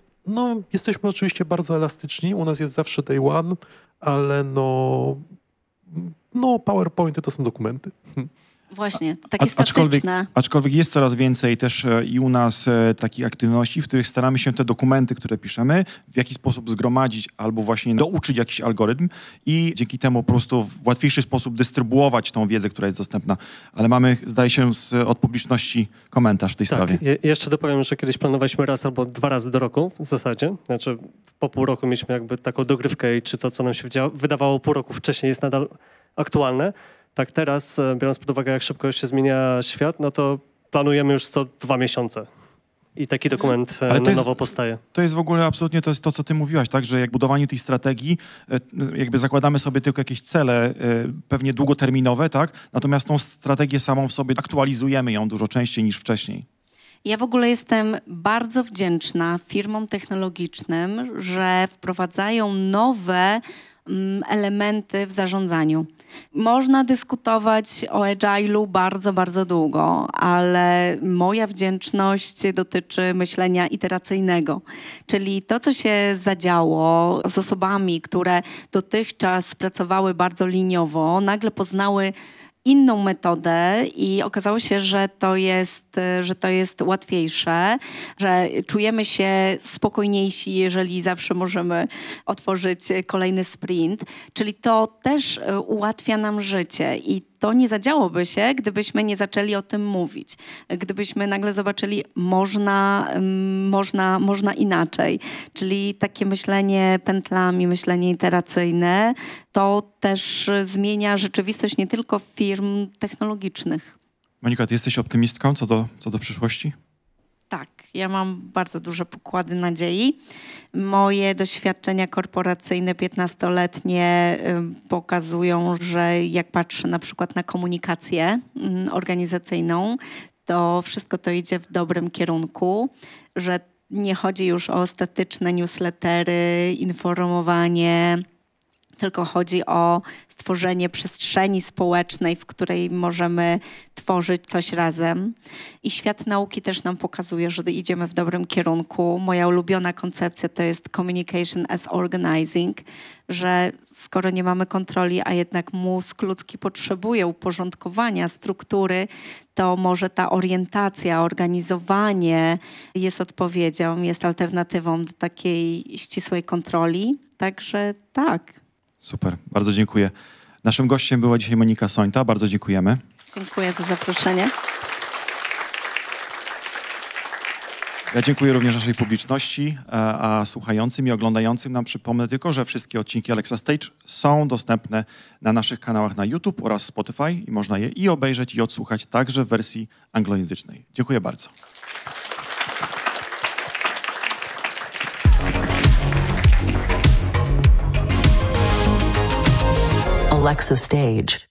jesteśmy oczywiście bardzo elastyczni. U nas jest zawsze day one, ale PowerPointy to są dokumenty. Właśnie, takie statyczne. Aczkolwiek jest coraz więcej też i u nas takich aktywności, w których staramy się te dokumenty, które piszemy, w jakiś sposób zgromadzić albo właśnie douczyć jakiś algorytm i dzięki temu po prostu w łatwiejszy sposób dystrybuować tą wiedzę, która jest dostępna. Ale mamy, zdaje się, od publiczności komentarz w tej sprawie. Jeszcze dopowiem, że kiedyś planowaliśmy raz albo 2 razy do roku w zasadzie. Znaczy po pół roku mieliśmy jakby taką dogrywkę i czy to, co nam się wydawało pół roku wcześniej, jest nadal aktualne. Tak teraz, biorąc pod uwagę, jak szybko się zmienia świat, to planujemy już co 2 miesiące. I taki dokument na nowo powstaje. To jest w ogóle absolutnie to, co ty mówiłaś, tak, że jak budowanie tej strategii, jakby zakładamy sobie tylko jakieś cele, pewnie długoterminowe, tak, natomiast tą strategię samą w sobie aktualizujemy ją dużo częściej niż wcześniej. Ja w ogóle jestem bardzo wdzięczna firmom technologicznym, że wprowadzają nowe elementy w zarządzaniu. Można dyskutować o agile'u bardzo, bardzo długo, ale moja wdzięczność dotyczy myślenia iteracyjnego. Czyli to, co się zadziało z osobami, które dotychczas pracowały bardzo liniowo, nagle poznały inną metodę i okazało się, że to jest łatwiejsze, że czujemy się spokojniejsi, jeżeli zawsze możemy otworzyć kolejny sprint. Czyli to też ułatwia nam życie i to nie zadziałoby się, gdybyśmy nie zaczęli o tym mówić. Gdybyśmy nagle zobaczyli, można inaczej. Czyli takie myślenie pętlami, myślenie iteracyjne, to też zmienia rzeczywistość nie tylko firm technologicznych. Monika, ty jesteś optymistką co do przyszłości? Tak, ja mam bardzo duże pokłady nadziei. Moje doświadczenia korporacyjne 15-letnie pokazują, że jak patrzę na przykład na komunikację organizacyjną, to wszystko to idzie w dobrym kierunku, że nie chodzi już o statyczne newslettery, informowanie, tylko chodzi o stworzenie przestrzeni społecznej, w której możemy tworzyć coś razem. I świat nauki też nam pokazuje, że idziemy w dobrym kierunku. Moja ulubiona koncepcja to jest communication as organizing, że skoro nie mamy kontroli, a jednak mózg ludzki potrzebuje uporządkowania, struktury, to może ta orientacja, organizowanie jest odpowiedzią, jest alternatywą do takiej ścisłej kontroli. Także tak. Super, bardzo dziękuję. Naszym gościem była dzisiaj Monika Sońta. Bardzo dziękujemy. Dziękuję za zaproszenie. Ja dziękuję również naszej publiczności, a słuchającym i oglądającym nam przypomnę tylko, że wszystkie odcinki Alexa Stage są dostępne na naszych kanałach na YouTube oraz Spotify i można je i obejrzeć, i odsłuchać także w wersji anglojęzycznej. Dziękuję bardzo. Alexa Stage.